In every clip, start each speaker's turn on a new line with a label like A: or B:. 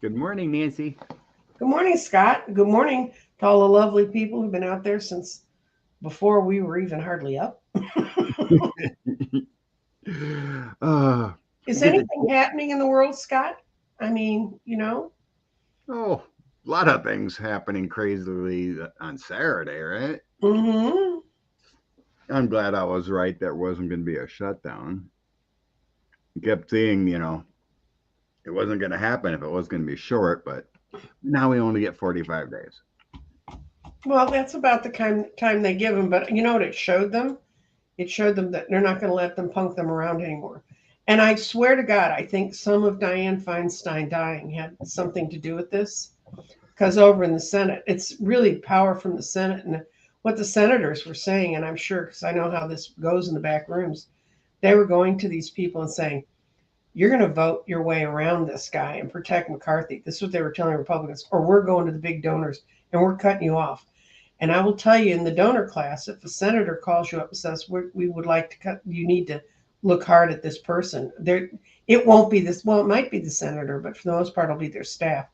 A: Good morning, Nancy.
B: Good morning, Scott. Good morning to all the lovely people who've been out there since before we were even hardly up.
A: uh,
B: Is
A: get the
B: anything happening in the world, Scott? I mean, you know?
A: oh, a lot of things happening crazily on Saturday, right?
B: Mm-hmm.
A: I'm glad I was right. There wasn't going to be a shutdown. I kept saying, it wasn't going to happen if it was going to be short, but now we only get 45 days.
B: Well, that's about the time they give them. But you know what it showed them? It showed them that they're not going to let them punk them around anymore. And I swear to God, I think some of Dianne Feinstein dying had something to do with this. Because over in the Senate, it's really power from the Senate and what the senators were saying. And I'm sure, because I know how this goes in the back rooms, they were going to these people and saying, "You're going to vote your way around this guy and protect McCarthy." This is what they were telling Republicans, or we're going to the big donors and we're cutting you off. And I will tell you, in the donor class, if a senator calls you up and says, "We would like to cut," you need to look hard at this person. There, it won't be this. Well, it might be the senator, but for the most part, it'll be their staff.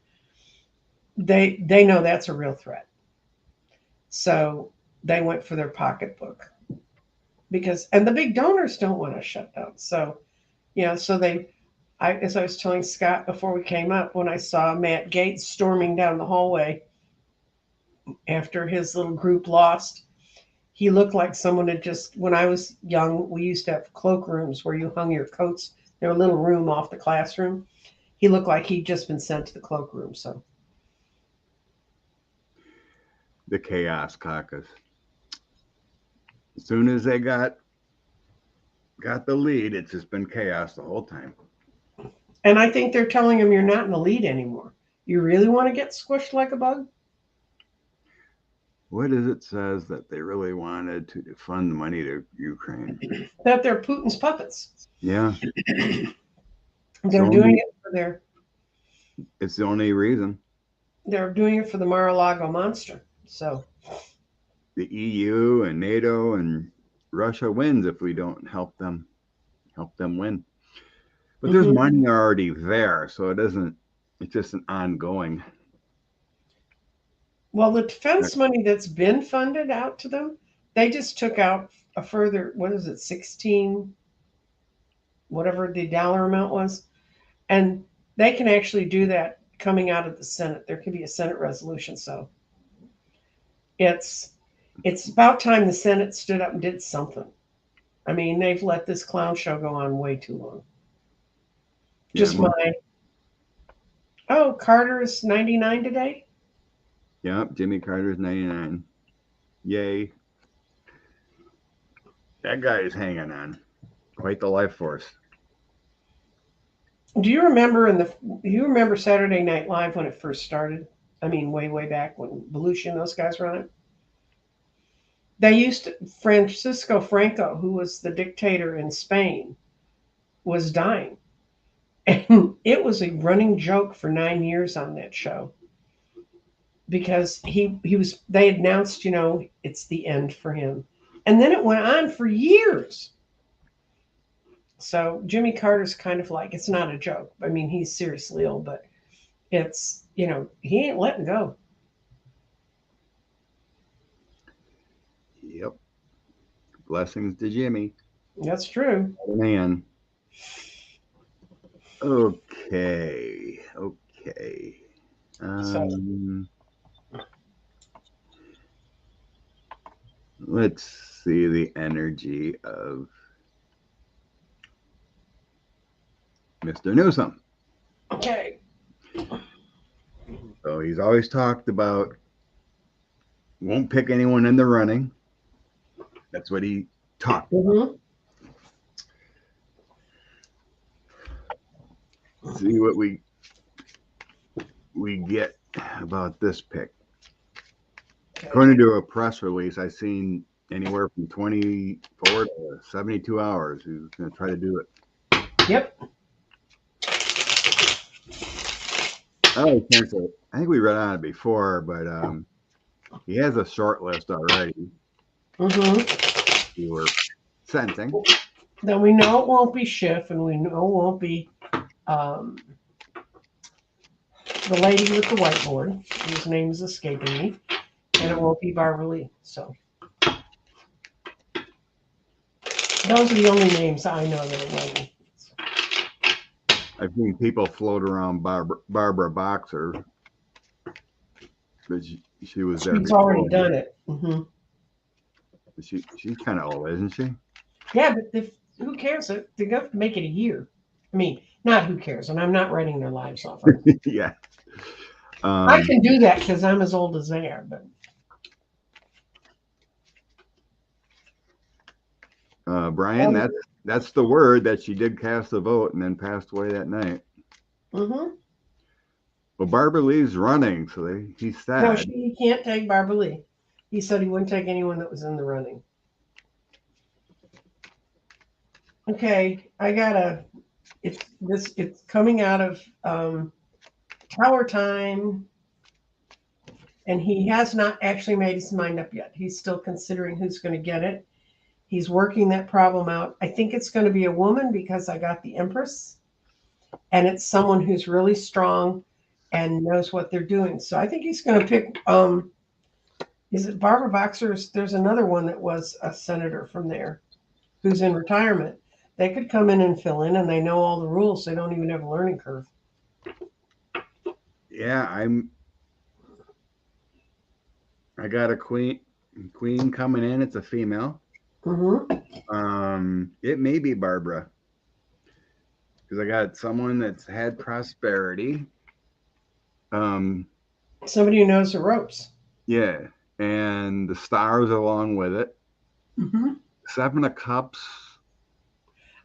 B: They know that's a real threat, so they went for their pocketbook because, and the big donors don't want to shut down. So so as I was telling Scott before we came up, when I saw Matt Gaetz storming down the hallway after his little group lost, he looked like someone had just, when I was young, we used to have cloakrooms where you hung your coats. There was a little room off the classroom. He looked like he'd just been sent to the cloakroom. So,
A: The Chaos Caucus. As soon as they got the lead, it's just been chaos the whole time.
B: and I think they're telling him you're not in the lead anymore. You really want to get squished like a bug?
A: What is it says that they really wanted to fund money to Ukraine?
B: That they're Putin's puppets.
A: Yeah, it's the
B: They're doing
A: only
B: it for their
A: it's the only reason.
B: they're doing it for the Mar-a-Lago monster. So
A: The EU and NATO and Russia wins if we don't help them win. But there's
B: mhm.
A: money already there, so it isn't. It's just an ongoing.
B: Well, the defense money that's been funded out to them, they just took out a further, what is it, 16, whatever the dollar amount was. And they can actually do that coming out of the Senate. There could be a Senate resolution. So it's it's about time the Senate stood up and did something. I mean, they've let this clown show go on way too long.
A: Yeah,
B: Just my oh, Carter is 99 today.
A: yeah. Jimmy Carter's 99. Yay! That guy is hanging on. Quite the life force.
B: Do you remember do you remember Saturday Night Live when it first started? I mean, way back when Belushi and those guys were on it. They used to, Francisco Franco, who was the dictator in Spain, was dying, and it was a running joke for 9 years on that show because he was. They announced, it's the end for him, and then it went on for years. So Jimmy Carter's kind of like, it's not a joke. I mean, he's seriously ill, but it's he ain't letting go.
A: Yep. Blessings to Jimmy.
B: That's true.
A: Man. Okay. Okay.
B: So
A: Um, let's see the energy of Mr. Newsom.
B: okay.
A: So he's always talked about won't pick anyone in the running. That's what he talked about.
B: Hmm.
A: See what we get about this pick.
B: Okay.
A: According to a press release, I've seen anywhere from 24 to 72 hours. He's going to try to do it.
B: Yep.
A: Oh, cancel. I think we read on it before, but he has a short list already.
B: Hmm.
A: We were sensing.
B: Then we know it won't be Schiff, and we know it won't be um, the lady with the whiteboard, whose name is escaping me, and it won't be Barbara Lee. So those are the only names I know that are running.
A: I've seen people float around Barbara Boxer, but she was there.
B: She's already done it. Mm-hmm.
A: She's kind of old, isn't she?
B: Yeah, but who cares? They're going to have to make it a year. I mean, not who cares, and I'm not writing their lives off.
A: Yeah.
B: I can do that because I'm as old as they are.
A: But Brian, that's the word that she did cast the vote and then passed away that night.
B: Mm-hmm.
A: Well, Barbara Lee's running, so he's sad.
B: No, he can't take Barbara Lee. He said he wouldn't take anyone that was in the running. Okay, it's coming out of Tower Time, and he has not actually made his mind up yet. He's still considering who's going to get it. He's working that problem out. I think it's going to be a woman because I got the Empress, and it's someone who's really strong and knows what they're doing. So I think he's going to pick. Is it Barbara Boxer? There's another one that was a senator from there who's in retirement. They could come in and fill in, and they know all the rules. They don't even have a learning curve.
A: Yeah, I got a queen coming in. It's a female.
B: Mm-hmm.
A: It may be Barbara because I got someone that's had prosperity.
B: Somebody who knows the ropes.
A: Yeah, and the stars along with it.
B: Mm-hmm.
A: 7 of Cups.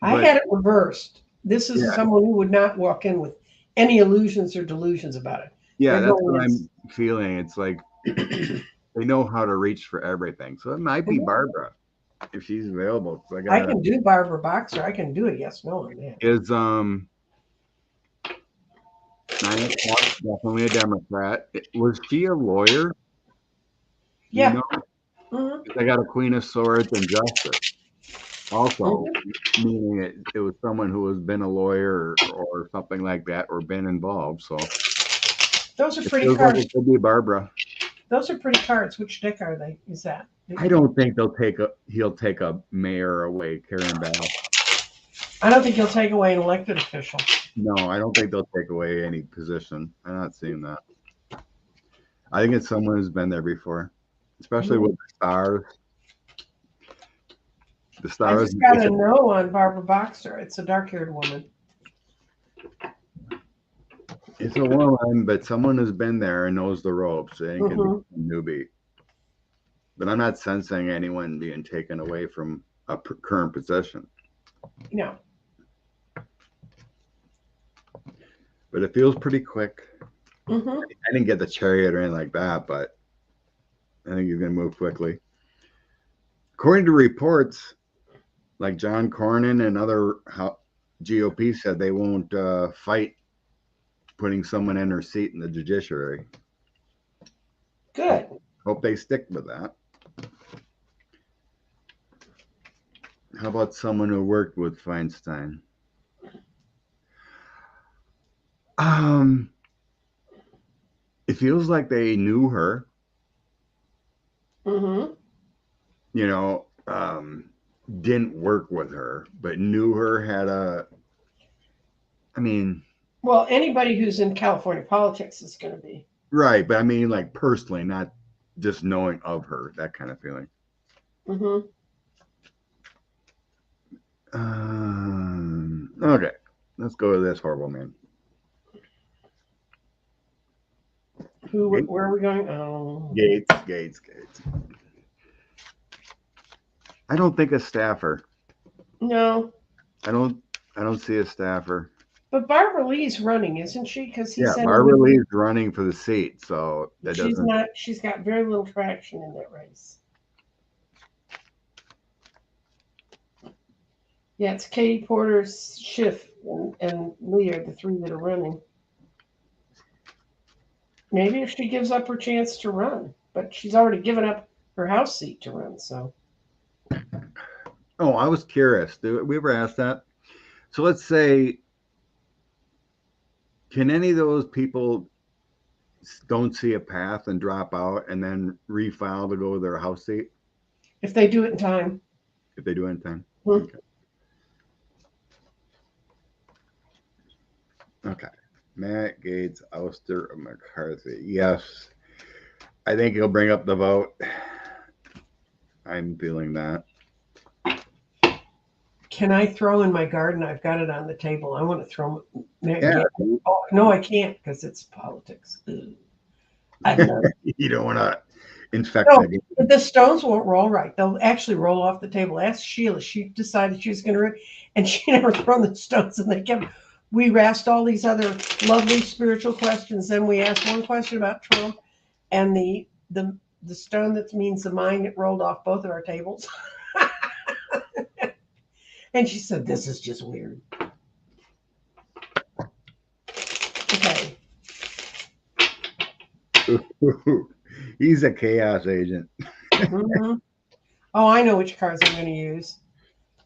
B: I had it reversed. This is someone who would not walk in with any illusions or delusions about it.
A: Yeah, that's what I'm feeling. It's like they know how to reach for everything. So it might be Barbara if she's available.
B: I can do Barbara Boxer. I can do it. Yes, no, on that.
A: Is 9 o'clock, definitely a Democrat. Was she a lawyer?
B: Yeah.
A: You know? Mm-hmm. I got a Queen of Swords and Justice. Also, meaning it was someone who has been a lawyer or something like that, or been involved. So
B: those are pretty cards.
A: Like it could be Barbara.
B: Those are pretty cards. Which deck are they? Is that?
A: I don't think he'll take a mayor away, Karen Bell.
B: I don't think he'll take away an elected official.
A: No, I don't think they'll take away any position. I'm not seeing that. I think it's someone who's been there before, especially with the stars. The stars.
B: I just got a no on Barbara Boxer. It's a dark-haired woman.
A: It's a woman, but someone who's been there and knows the ropes. They ain't gonna be a newbie. But I'm not sensing anyone being taken away from a current position.
B: No.
A: But it feels pretty quick.
B: Mm-hmm.
A: I didn't get the Chariot or anything like that, but I think you're going to move quickly. According to reports, like John Cornyn and other GOP said they won't fight putting someone in their seat in the judiciary.
B: Good.
A: Hope they stick with that. How about someone who worked with Feinstein? It feels like they knew her.
B: Mm-hmm.
A: You know, didn't work with her, but knew her,
B: well, anybody who's in California politics is going to be.
A: Right, but I mean, like, personally, not just knowing of her, that kind of feeling.
B: Mm-hmm.
A: Okay, let's go to this horrible man.
B: Where are we going? Oh.
A: Gates. I don't think a staffer.
B: No.
A: I don't see a staffer.
B: But Barbara Lee's running, isn't she? Because he said
A: Barbara Lee's running for the seat, so that
B: she's not. She's got very little traction in that race. Yeah, it's Katie Porter, Schiff, and Lee are the three that are running. Maybe if she gives up her chance to run, but she's already given up her House seat to run. So.
A: Oh, I was curious. Did we ever ask that? So let's say, can any of those people don't see a path and drop out and then refile to go to their house seat
B: If they do it in time.
A: if they do anything?
B: Hmm.
A: Okay. Okay. Matt Gaetz, ouster of McCarthy. Yes. I think he'll bring up the vote. I'm feeling that.
B: Can I throw in my garden? I've got it on the table. I want to throw Matt
A: Yeah.
B: Gaetz. Oh, no, I can't because it's politics. I love it.
A: You don't want to infect
B: No,
A: that.
B: but the stones won't roll right. They'll actually roll off the table. Ask Sheila. She decided she was going to, and she never thrown the stones. And they kept. We asked all these other lovely spiritual questions. Then we asked one question about Trump, and the stone that means the mind, it rolled off both of our tables. And she said, "This is just weird." Okay.
A: He's a chaos agent.
B: Mhm. Oh, I know which cards I'm going to use.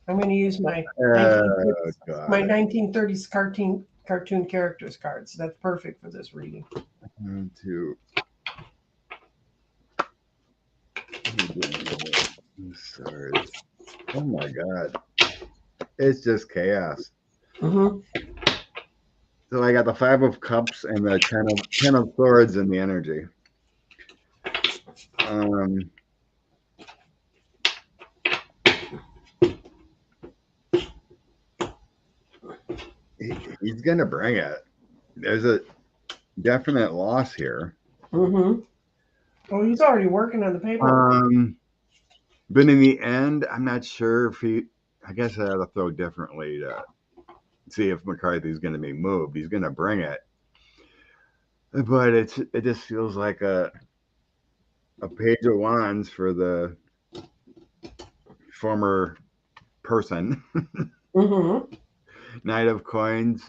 B: I'm going to use my
A: Oh, God.
B: 1930s cartoon characters cards. That's perfect for this reading.
A: 1, 2. Sorry. Oh my God. It's just chaos.
B: Mm-hmm.
A: So I got the 5 of Cups and the 10 of Swords in the energy. He's gonna bring it. There's a definite loss here.
B: Mm-hmm. Oh, he's already working on the paper.
A: But in the end, I'm not sure if he. I guess I have to throw differently to see if McCarthy's going to be moved. He's going to bring it, but it just feels like a page of wands for the former person.
B: Mm-hmm.
A: Knight of Coins,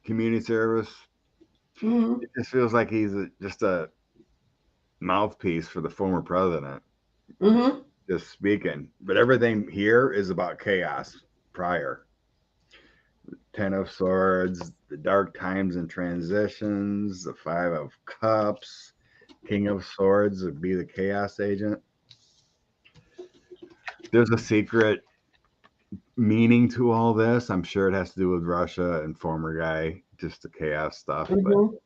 A: community service.
B: Mm-hmm.
A: It just feels like he's just a mouthpiece for the former president,
B: Mm-hmm.
A: just speaking. But everything here is about chaos prior. 10 of Swords, the dark times and transitions, the 5 of Cups, King of Swords would be the chaos agent. There's a secret meaning to all this. I'm sure it has to do with Russia and former guy, just the chaos stuff, but
B: Mm-hmm.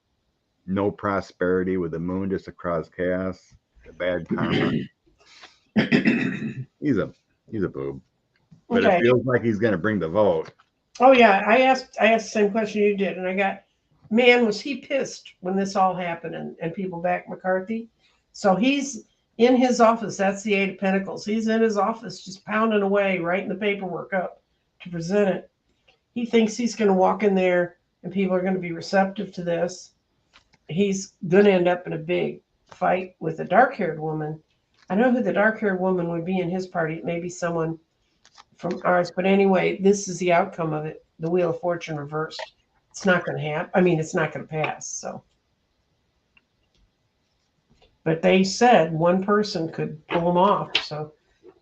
A: no prosperity with the moon just across chaos, bad karma. He's a boob. But
B: Okay.
A: it feels like he's gonna bring the vote.
B: Oh yeah, I asked the same question you did, and I got, man, was he pissed when this all happened and people backed McCarthy. So he's in his office. That's the 8 of Pentacles. He's in his office just pounding away, writing the paperwork up to present it. He thinks he's going to walk in there and people are going to be receptive to this. He's going to end up in a big fight with a dark-haired woman. I know who the dark-haired woman would be in his party. It may be someone from ours. But anyway, this is the outcome of it. The Wheel of Fortune reversed. It's not going to happen. I mean, it's not going to pass. So, but they said one person could pull them off. So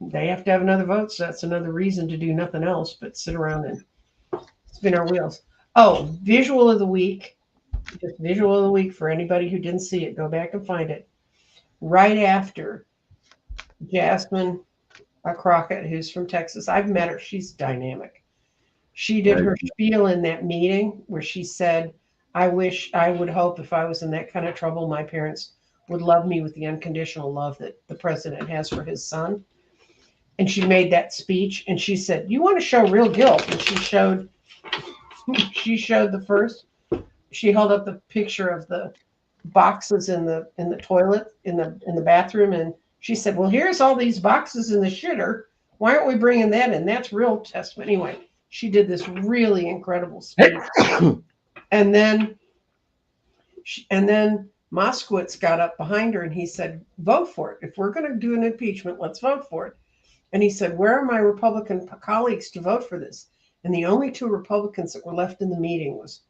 B: they have to have another vote. So that's another reason to do nothing else but sit around and spin our wheels. Oh, visual of the week. Just visual of the week for anybody who didn't see it. Go back and find it. Right after Jasmine Crockett, who's from Texas. I've met her. She's dynamic. She did her spiel in that meeting where she said, I would hope if I was in that kind of trouble, my parents would love me with the unconditional love that the president has for his son. And she made that speech and she said, you want to show real guilt? And she showed the first, she held up the picture of the boxes in the toilet, in the bathroom. And she said, well, here's all these boxes in the shitter. Why aren't we bringing that in? That's real testament. Anyway, she did this really incredible speech. and then Moskowitz got up behind her and he said, vote for it. If we're going to do an impeachment, let's vote for it. And he said, where are my Republican colleagues to vote for this? And the only 2 Republicans that were left in the meeting was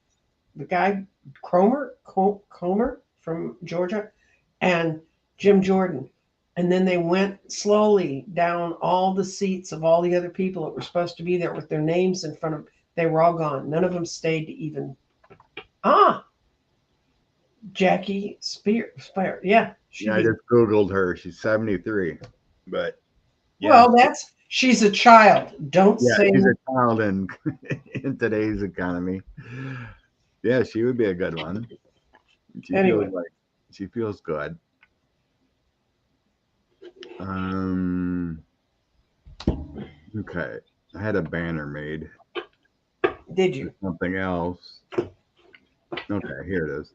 B: the guy Comer from Georgia and Jim Jordan. And then they went slowly down all the seats of all the other people that were supposed to be there with their names in front of. They were all gone. None of them stayed to even. Jackie Spear. Yeah,
A: Yeah, I just Googled her. She's 73. But yeah,
B: well, she's a child. Don't
A: yeah,
B: say.
A: she's a child in in today's economy. Yeah, she would be a good one. She feels
B: Anyway.
A: like she feels good. Um. Okay, I had a banner made
B: Did
A: for
B: you?
A: something else. Okay, here it is.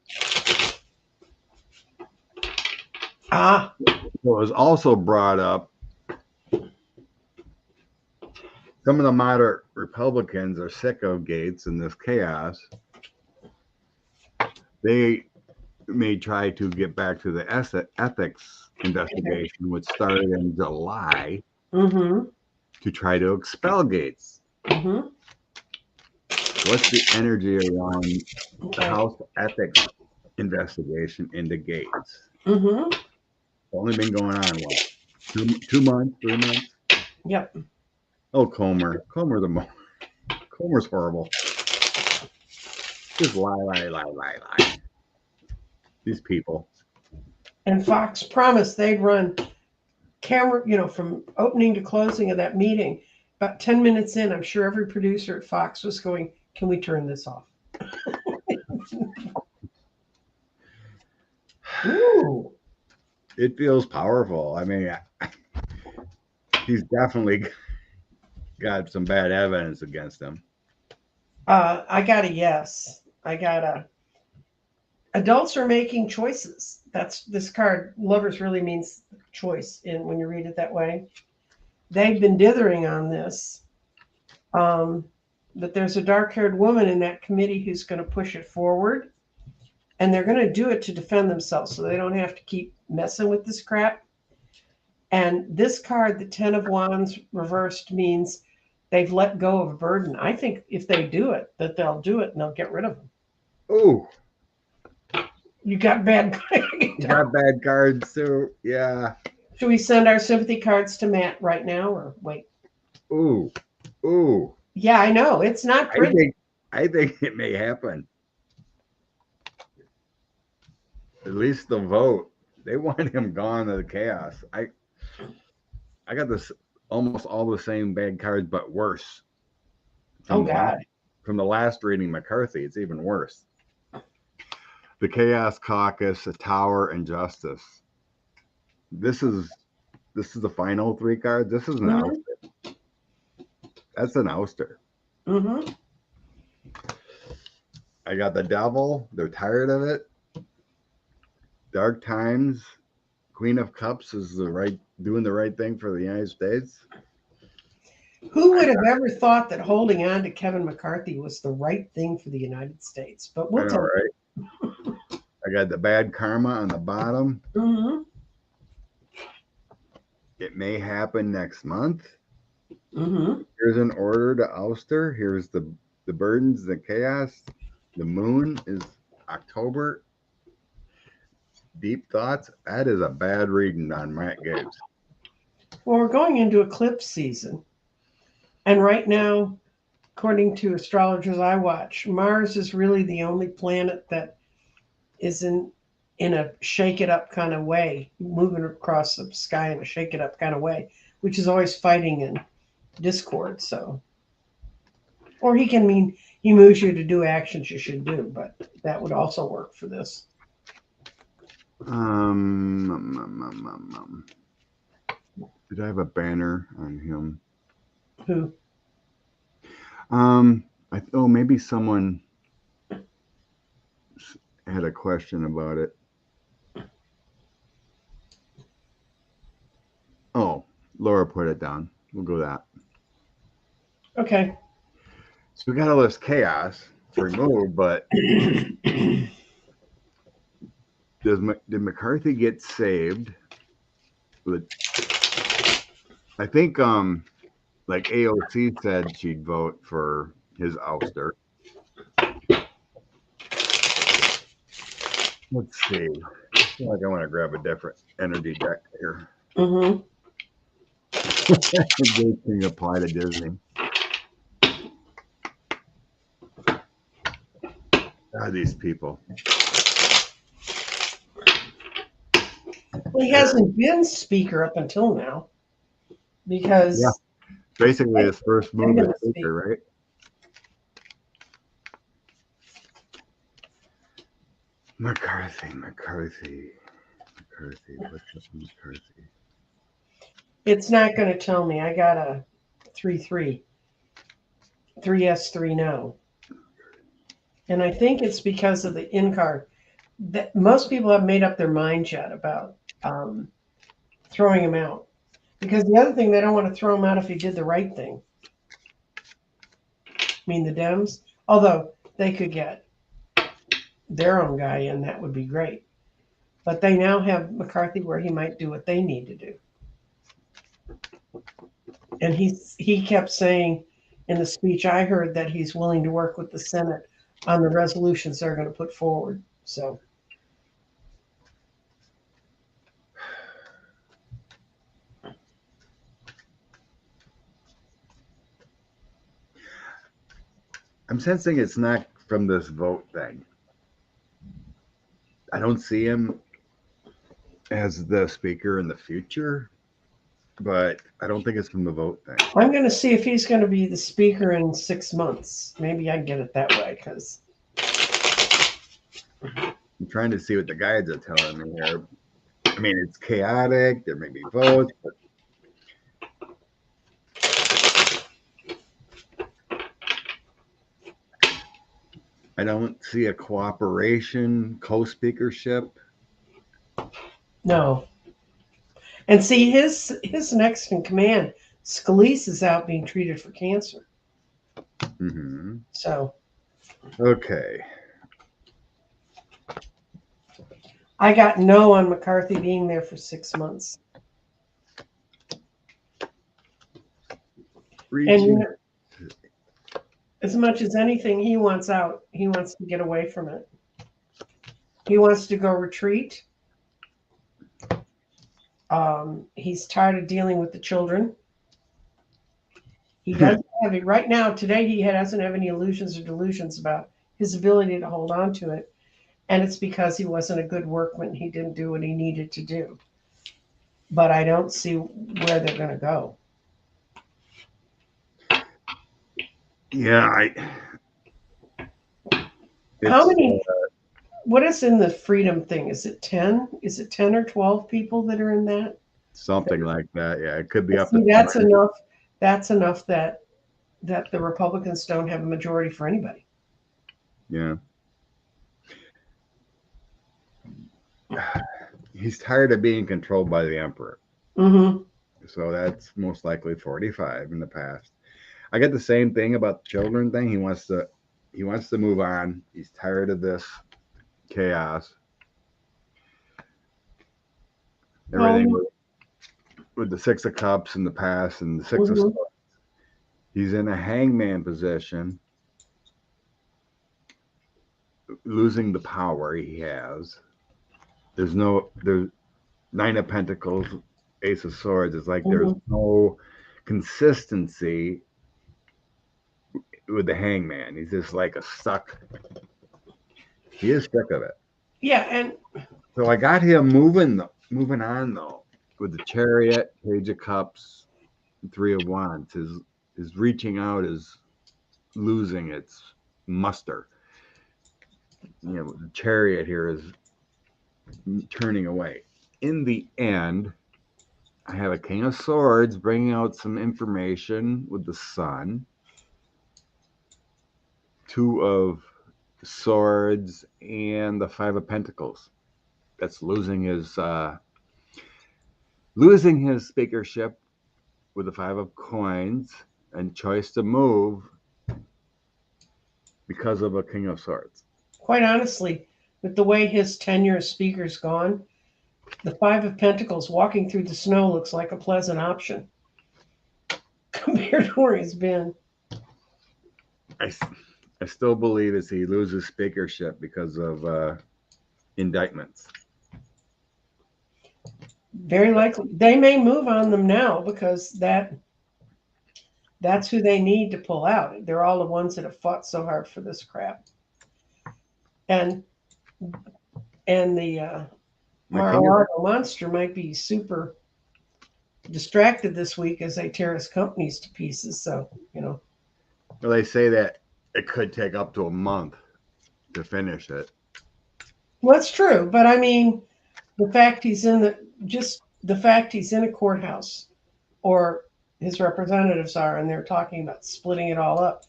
B: Ah,
A: So it was also brought up. Some of the moderate Republicans are sick of Gates and this chaos. They may try to get back to the ethics investigation, which started in July,
B: mm-hmm.
A: to try to expel Gates.
B: Mm-hmm.
A: What's the energy around the
B: Okay.
A: House ethics investigation into Gates?
B: Mm-hmm.
A: Only been going on what? 2 months, 3 months?
B: Yep.
A: Oh, Comer's horrible. Just lie. These people.
B: And Fox promised they'd run camera, from opening to closing of that meeting. About 10 minutes in, I'm sure every producer at Fox was going, "Can we turn this off?" Ooh.
A: It feels powerful. I mean, he's definitely got some bad evidence against him.
B: I got a yes. I got a. Adults are making choices. That's this card. Lovers really means choice when you read it that way. They've been dithering on this. But there's a dark-haired woman in that committee who's going to push it forward, and they're going to do it to defend themselves, so they don't have to keep messing with this crap. And this card, the Ten of Wands reversed, means they've let go of a burden. I think if they do it, that they'll do it and they'll get rid of them.
A: Oh,
B: You got bad.
A: you got bad cards too. Yeah.
B: Should we send our sympathy cards to Matt right now or wait?
A: Ooh.
B: Yeah, I know. It's not pretty.
A: I think it may happen. At least the vote. They want him gone to the chaos. I got this almost all the same bad cards, but worse.
B: Oh God.
A: From the last reading, McCarthy, it's even worse. The Chaos Caucus, the Tower, and Justice. This is the final 3 cards. This is an ouster. That's an ouster.
B: Mm-hmm.
A: I got the Devil. They're tired of it. Dark Times. Queen of Cups is doing the right thing for the United States.
B: Who would have ever thought that holding on to Kevin McCarthy was the right thing for the United States? But we'll tell
A: you. I got the Bad Karma on the bottom.
B: Mm-hmm.
A: It may happen next month.
B: Mm-hmm.
A: Here's an order to ouster. Here's the burdens, the chaos. The moon is October. Deep thoughts. That is a bad reading on Matt Gaetz.
B: Well, we're going into eclipse season. And right now, according to astrologers I watch, Mars is really the only planet that is in a shake it up kind of way, moving across the sky in a shake it up kind of way, which is always fighting and discord. So, or he moves you to do actions you should do, but that would also work for this.
A: Did I have a banner on him?
B: Who?
A: Maybe someone had a question about it. Oh, Laura put it down. We'll go that.
B: Okay.
A: So we got all this chaos to remove, but did McCarthy get saved? I think like AOC said she'd vote for his ouster. Let's see. I feel like I want to grab a different energy deck here.
B: Mm-hmm.
A: Can apply to Disney. These people.
B: He hasn't been speaker up until now because
A: Yeah. Basically his first move
B: gonna
A: as speaker, right? McCarthy. What's up with McCarthy?
B: it's not going to tell me. I got a 3-3, 3 yes, 3 no. And I think it's because of the in card. That most people have made up their minds yet about throwing him out. Because the other thing, they don't want to throw him out if he did the right thing. I mean, the Dems, although they could get their own guy in, that would be great. But they now have McCarthy where he might do what they need to do. And he kept saying in the speech I heard that he's willing to work with the Senate on the resolutions they're going to put forward. So
A: I'm sensing it's not from this vote thing. I don't see him as the speaker in the future, but I don't think it's from the vote thing.
B: I'm going to see if he's going to be the speaker in 6 months. Maybe I get it that way because
A: I'm trying to see what the guides are telling me here. I mean, it's chaotic. There may be votes, but I don't see a cooperation co-speakership.
B: no. And see, his next in command, Scalise, is out being treated for cancer.
A: Mm-hmm.
B: So
A: Okay.
B: I got no on McCarthy being there for 6 months. And you know, as much as anything, he wants out. He wants to get away from it. He wants to go retreat. He's tired of dealing with the children. He doesn't have it right now. Today, he doesn't have any illusions or delusions about his ability to hold on to it. And it's because he wasn't a good workman. He didn't do what he needed to do. But I don't see where they're going to go.
A: Yeah,
B: How many? What is in the freedom thing? Is it 10? Is it 10 or 12 people that are in that?
A: Something like that. Yeah, it could be up
B: See,
A: to
B: that's
A: 20.
B: enough. That's enough that the Republicans don't have a majority for anybody.
A: Yeah. He's tired of being controlled by the emperor.
B: Mm-hmm.
A: So that's most likely 45 in the past. I get the same thing about the children thing. He wants to move on. He's tired of this chaos. Everything with the 6 of Cups in the past and the 6 of Swords. He's in a hangman position, losing the power he has. There's 9 of Pentacles, Ace of Swords. It's like there's no consistency with the hangman. He's just like he is stuck of it.
B: Yeah, and
A: so I got him moving on though, with the Chariot, Page of Cups, 3 of Wands. His reaching out is losing its muster. The Chariot here is turning away. In the end, I have a King of Swords bringing out some information with the Sun. 2 of Swords and the 5 of Pentacles. That's losing his speakership with the 5 of Coins and choice to move because of a King of Swords.
B: Quite honestly, with the way his tenure as speaker's gone, the 5 of Pentacles walking through the snow looks like a pleasant option compared to where he's been.
A: I still believe as he loses speakership because of indictments.
B: Very likely. They may move on them now because that's who they need to pull out. They're all the ones that have fought so hard for this crap. And the
A: My fingers.
B: Mar-a-Lago Monster might be super distracted this week as they tear his companies to pieces. So,
A: Well, they say that it could take up to a month to finish it.
B: well, that's true. But I mean, the fact he's in a courthouse, or his representatives are, and they're talking about splitting it all up.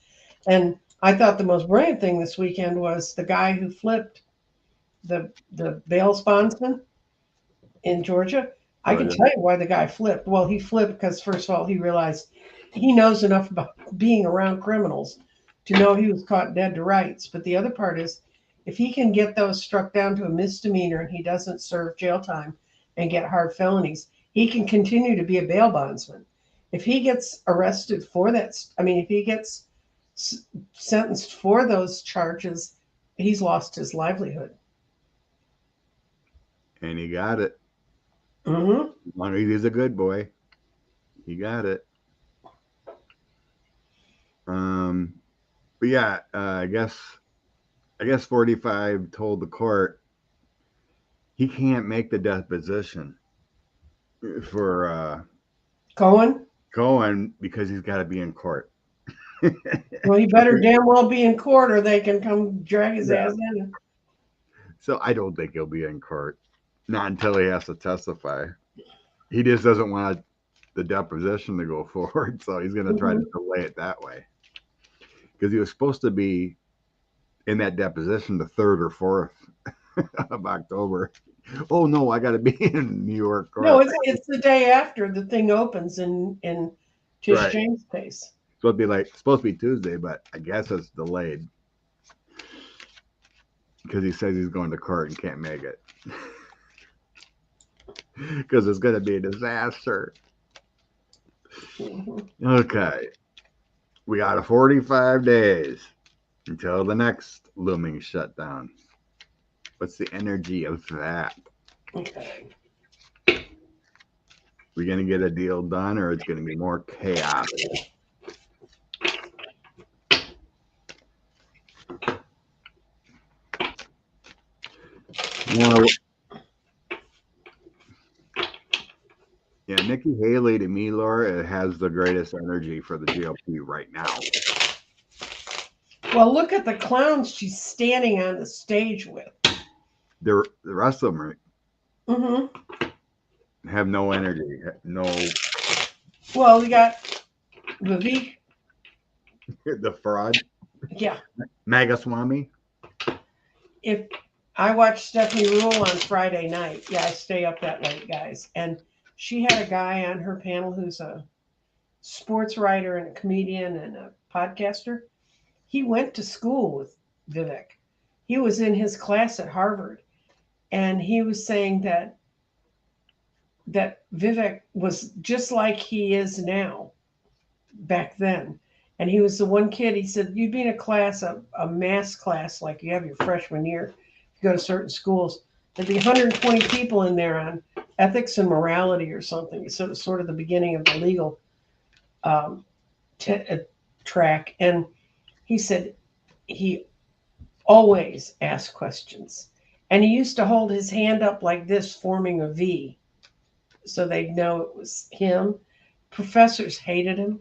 B: And I thought the most brilliant thing this weekend was the guy who flipped the bail bondsman in Georgia. I can tell you why the guy flipped. Well, he flipped because, first of all, he realized he knows enough about being around criminals to know he was caught dead to rights. But the other part is, if he can get those struck down to a misdemeanor and he doesn't serve jail time and get hard felonies, he can continue to be a bail bondsman. If he gets arrested for that, I mean, if he gets sentenced for those charges, he's lost his livelihood.
A: And he got it.
B: Mm-hmm.
A: He's a good boy. He got it. But yeah, I guess 45 told the court he can't make the deposition for Cohen because he's got to be in court.
B: Well, he better damn well be in court, or they can come drag his ass in.
A: So I don't think he'll be in court, not until he has to testify. He just doesn't want the deposition to go forward, so he's going to try to delay it that way. Because he was supposed to be in that deposition the 3rd or 4th of October. Oh no, I got to be in New York court.
B: No, it's the day after the thing opens in Tish James' case.
A: So it'd be supposed to be Tuesday, but I guess it's delayed because he says he's going to court and can't make it because it's going to be a disaster. Okay, we got 45 days until the next looming shutdown. What's the energy of that?
B: Okay.
A: We going to get a deal done, or it's going to be more chaos? Yeah, Nikki Haley, to me, Laura, has the greatest energy for the GOP right now.
B: Well, look at the clowns she's standing on the stage with.
A: The rest of them have no energy. No.
B: Well, we got Vivek.
A: The fraud.
B: Yeah.
A: Magaswamy.
B: If I watched Stephanie Ruhle on Friday night. Yeah, I stay up that late, guys. And she had a guy on her panel who's a sports writer and a comedian and a podcaster. He went to school with Vivek. He was in his class at Harvard. And he was saying that Vivek was just like he is now back then. And he was the one kid, he said, you'd be in a class, a math class, like you have your freshman year, you go to certain schools, there'd be 120 people in there on ethics and morality or something. So it's sort of the beginning of the legal track. And he said he always asked questions. And he used to hold his hand up like this, forming a V, so they'd know it was him. Professors hated him.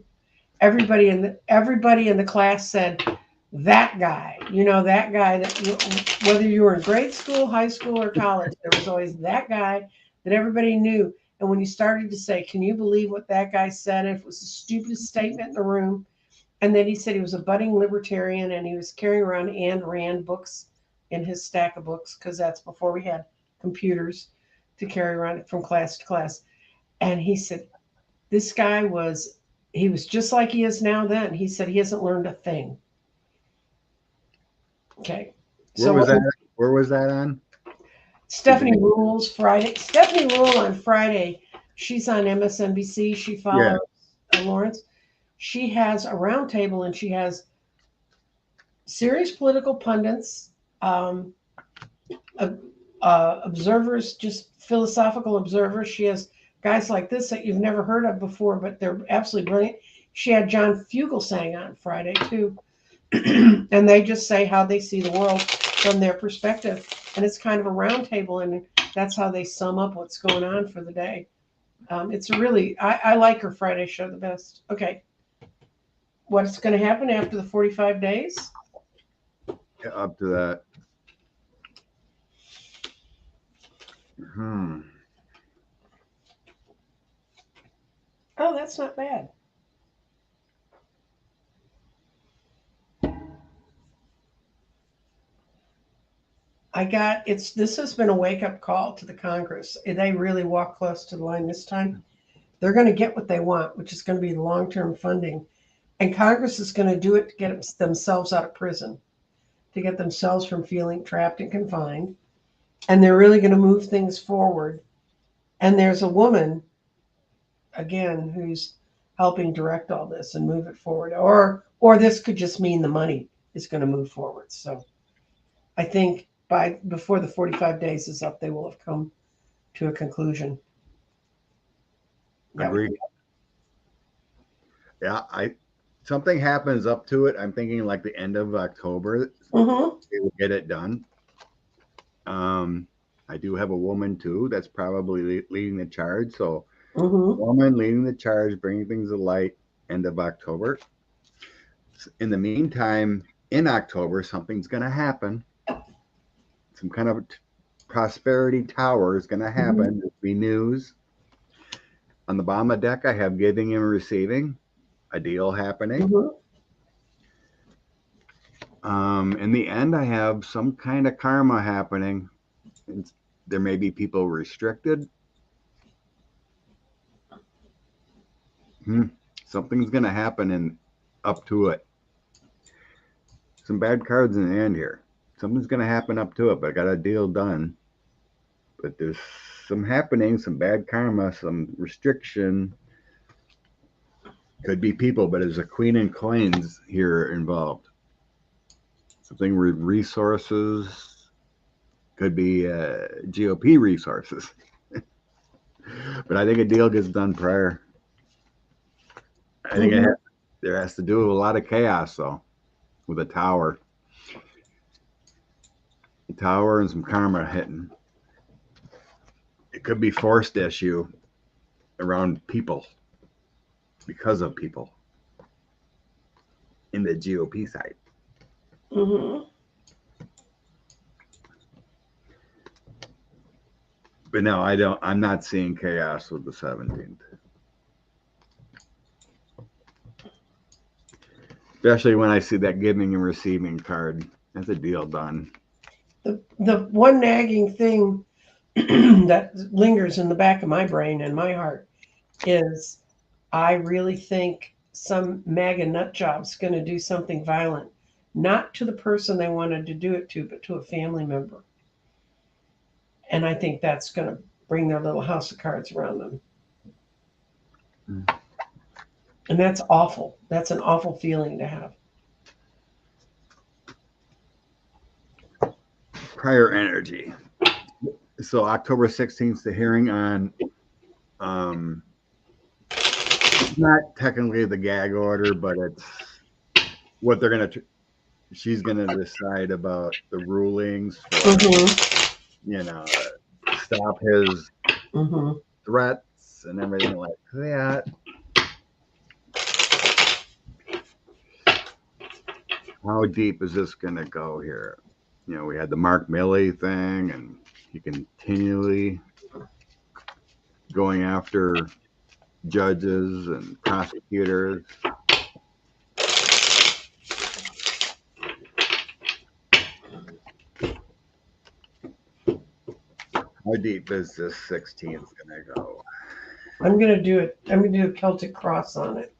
B: Everybody in the class said, that guy, that guy that whether you were in grade school, high school, or college, there was always that guy that everybody knew. And when you started to say, can you believe what that guy said? It was the stupidest statement in the room. And then he said he was a budding libertarian and he was carrying around Ayn Rand books in his stack of books, because that's before we had computers to carry around from class to class. And he said, this guy was just like he is now then. He said he hasn't learned a thing. Okay.
A: Where was that on?
B: Stephanie Ruhle's Friday. Stephanie Ruhle on Friday, she's on MSNBC. She follows Lawrence. She has a roundtable and she has serious political pundits, observers, just philosophical observers. She has guys like this that you've never heard of before, but they're absolutely brilliant. She had John Fugelsang on Friday too. And they just say how they see the world from their perspective. And it's kind of a round table. And that's how they sum up what's going on for the day. It's really, I like her Friday show the best. Okay. What's going to happen after the 45 days?
A: Up to that.
B: Oh, that's not bad. This has been a wake up call to the Congress. They really walk close to the line this time. They're going to get what they want, which is going to be long term funding. And Congress is going to do it to get themselves out of prison, to get themselves from feeling trapped and confined. And they're really going to move things forward. And there's a woman, again, who's helping direct all this and move it forward. Or this could just mean the money is going to move forward. So I think before the 45 days is up, they will have come to a conclusion.
A: Agreed. Yeah, something happens up to it. I'm thinking like the end of October, they will get it done. I do have a woman too that's probably leading the charge. So, woman leading the charge, bringing things to light, end of October. In the meantime, in October, something's going to happen. Some kind of prosperity tower is going to happen. There'll be news. On the bottom of the deck, I have giving and receiving, a deal happening. In the end, I have some kind of karma happening. There may be people restricted. Something's going to happen and up to it. Some bad cards in the end here. Something's going to happen up to it, but I got a deal done. But there's some happening, some bad karma, some restriction. Could be people, but there's a queen and coins here involved. Something with resources. Could be GOP resources. But I think a deal gets done prior. I think there has to do with a lot of chaos, though, with a tower. A tower and some karma hitting. It could be forced issue around people because of people in the GOP side. But no, I'm not seeing chaos with the 17th. Especially when I see that giving and receiving card. That's a deal done.
B: The one nagging thing that lingers in the back of my brain and my heart is I really think some MAGA nut job's going to do something violent, not to the person they wanted to do it to, but to a family member. And I think that's going to bring their little house of cards around them. And that's awful. That's an awful feeling to have.
A: Prior energy. So October 16th, the hearing on not technically the gag order, but it's what they're going to, she's going to decide about the rulings for, stop his threats and everything like that. How deep is this going to go here? We had the Mark Milley thing, and he continually going after judges and prosecutors. How deep is this 16th going to go?
B: I'm going to do a Celtic cross on it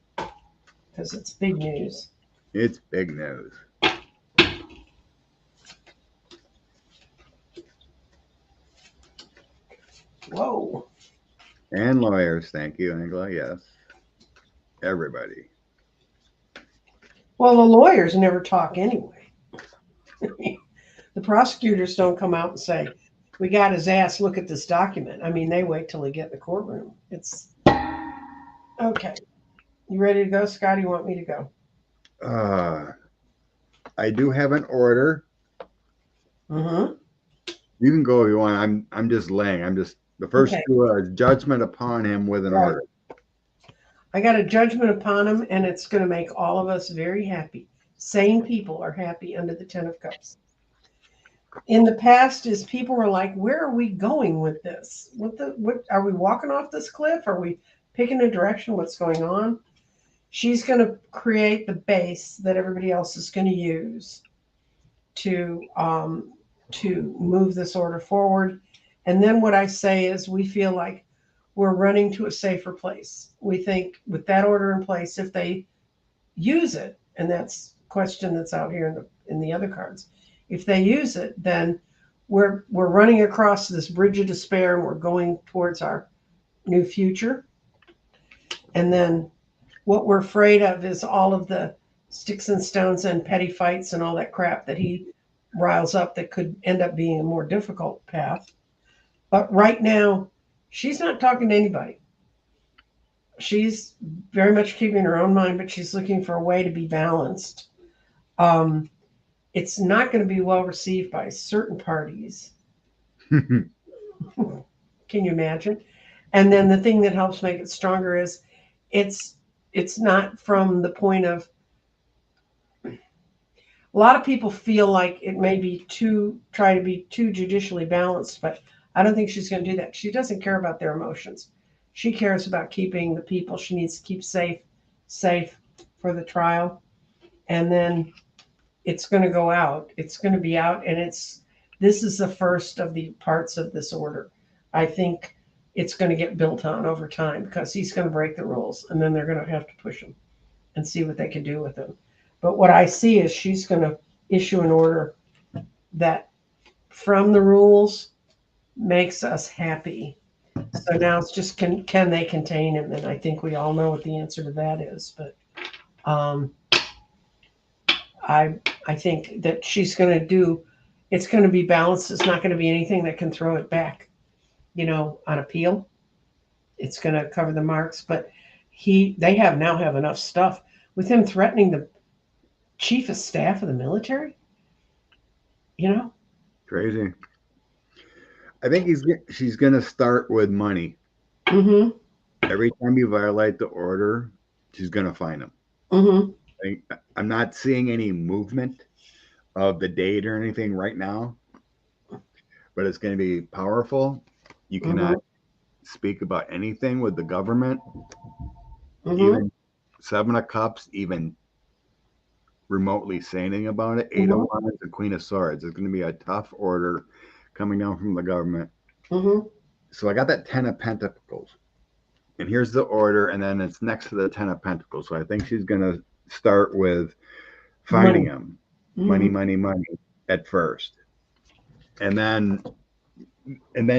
B: because it's big news.
A: It's big news.
B: Whoa.
A: And lawyers, thank you, Angela. Yes. Everybody.
B: Well, the lawyers never talk anyway. The prosecutors don't come out and say, we got his ass, look at this document. I mean, they wait till they get in the courtroom. It's okay. You ready to go, Scott? You want me to go?
A: I do have an order. You can go if you want. I'm just laying. I'm just the first
B: Okay.
A: two are judgment upon him with an
B: Right.
A: order.
B: I got a judgment upon him, and it's going to make all of us very happy. Sane people are happy under the Ten of Cups. In the past, is people were like, "Where are we going with this? What are we walking off this cliff? Are we picking a direction? What's going on?" She's going to create the base that everybody else is going to use to move this order forward. And then what I say is, we feel like we're running to a safer place. We think with that order in place, if they use it, and that's a question that's out here in the other cards, if they use it, then we're running across this bridge of despair and we're going towards our new future. And then what we're afraid of is all of the sticks and stones and petty fights and all that crap that he riles up that could end up being a more difficult path. But right now, she's not talking to anybody. She's very much keeping her own mind, but she's looking for a way to be balanced. Um, it's not going to be well received by certain parties. Can you imagine? And then the thing that helps make it stronger is it's it's not from the point of, a lot of people feel like it may be try to be too judicially balanced, but I don't think she's going to do that. She doesn't care about their emotions. She cares about keeping the people she needs to keep safe for the trial. And then it's going to go out. It's going to be out, and this is the first of the parts of this order. I think it's going to get built on over time because he's going to break the rules, and then they're going to have to push him and see what they can do with him. But what I see is she's going to issue an order that, from the rules, makes us happy. So now it's just, can they contain him? And I think we all know what the answer to that is. But um, I think that she's going to do. It's going to be balanced. It's not going to be anything that can throw it back, on appeal. It's going to cover the marks. But they now have enough stuff with him threatening the chief of staff of the military.
A: Crazy. I think she's gonna start with money.
B: Mm-hmm.
A: Every time you violate the order, she's gonna fine him.
B: Mm-hmm.
A: I'm not seeing any movement of the date or anything right now, but it's going to be powerful. You cannot speak about anything with the government.
B: Mm-hmm.
A: Even Seven of Cups, even remotely saying anything about it. Eight of Wands and Queen of Swords. It's going to be a tough order coming down from the government.
B: Mm-hmm.
A: So I got that Ten of Pentacles. And here's the order, and then it's next to the Ten of Pentacles. So I think she's going to start with finding him. Money, money, money at first. And then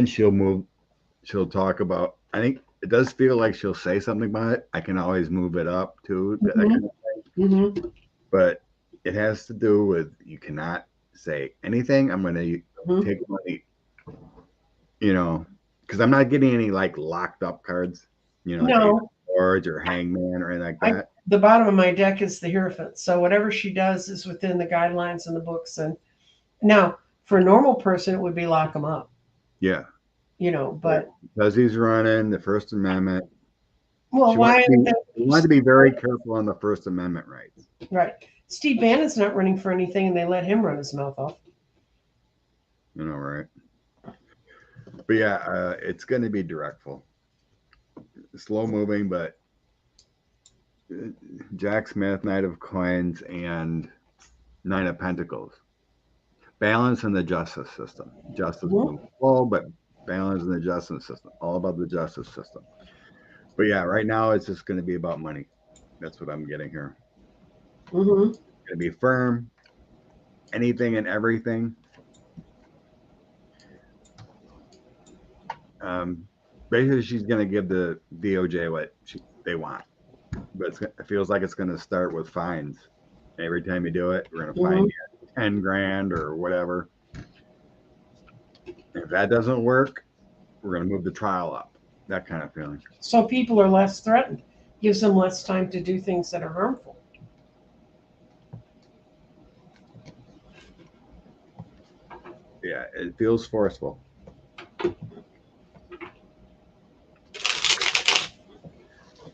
A: she'll talk about, I think it does feel like she'll say something about it. I can always move it up too, that kind of thing. But it has to do with, you cannot say anything. I'm going to take money, because I'm not getting any like locked up cards, like Swords or Hangman or anything like that.
B: The bottom of my deck is the Hierophant. So whatever she does is within the guidelines in the books. And now, for a normal person, it would be lock them up.
A: Yeah.
B: But
A: because he's running the First Amendment.
B: Well, why?
A: We want to be very careful on the First Amendment rights.
B: Right. Steve Bannon's not running for anything, and they let him run his mouth off.
A: Right. But yeah, it's going to be directful. Slow moving, but Jack Smith, Knight of Coins, and Nine of Pentacles. Balance in the justice system. Justice moves slow, but balance in the justice system. All about the justice system. But yeah, right now it's just going to be about money. That's what I'm getting here. It's going to be firm. Anything and everything. Basically, she's going to give the DOJ what they want. But it feels like it's going to start with fines. Every time you do it, we're going to fine you 10 grand or whatever. If that doesn't work, we're going to move the trial up. That kind of feeling.
B: So people are less threatened. Gives them less time to do things that are harmful.
A: Yeah, It feels forceful.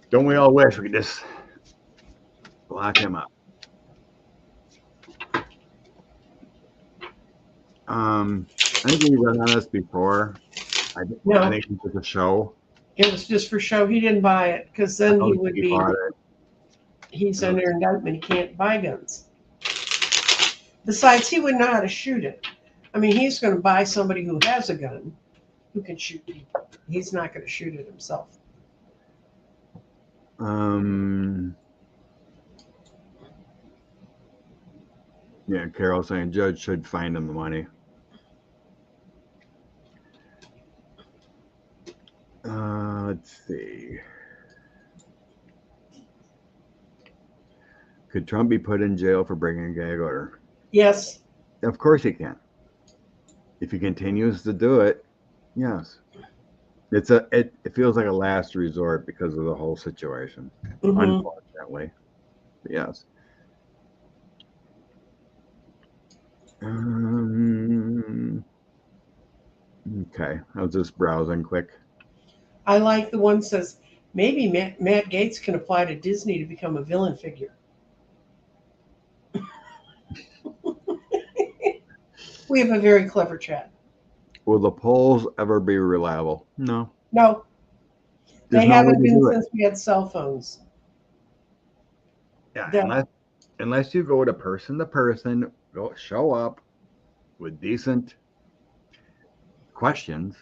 A: Don't we all wish we could just lock him up? I think we run on this before. I
B: No,
A: think it was a show.
B: it was just for show. He didn't buy it because then he would be,
A: bought it.
B: he's under indictment. He can't buy guns. Besides, he wouldn't know how to shoot it. I mean, he's going to buy somebody who has a gun who can shoot people. He's not going to shoot it himself.
A: Yeah, Carol saying judge should find him the money. Let's see. Could Trump be put in jail for breaking a gag order?
B: Yes.
A: Of course he can. If he continues to do it, yes. It feels like a last resort because of the whole situation, unfortunately. But yes. Okay, I was just browsing quick.
B: I like the one that says maybe Matt Gaetz can apply to Disney to become a villain figure. We have a very clever chat.
A: Will the polls ever be reliable? No.
B: No.
A: There's
B: They
A: no
B: haven't
A: way to
B: been
A: do it.
B: since we had cell phones.
A: Yeah, unless you go to person, go show up with decent questions,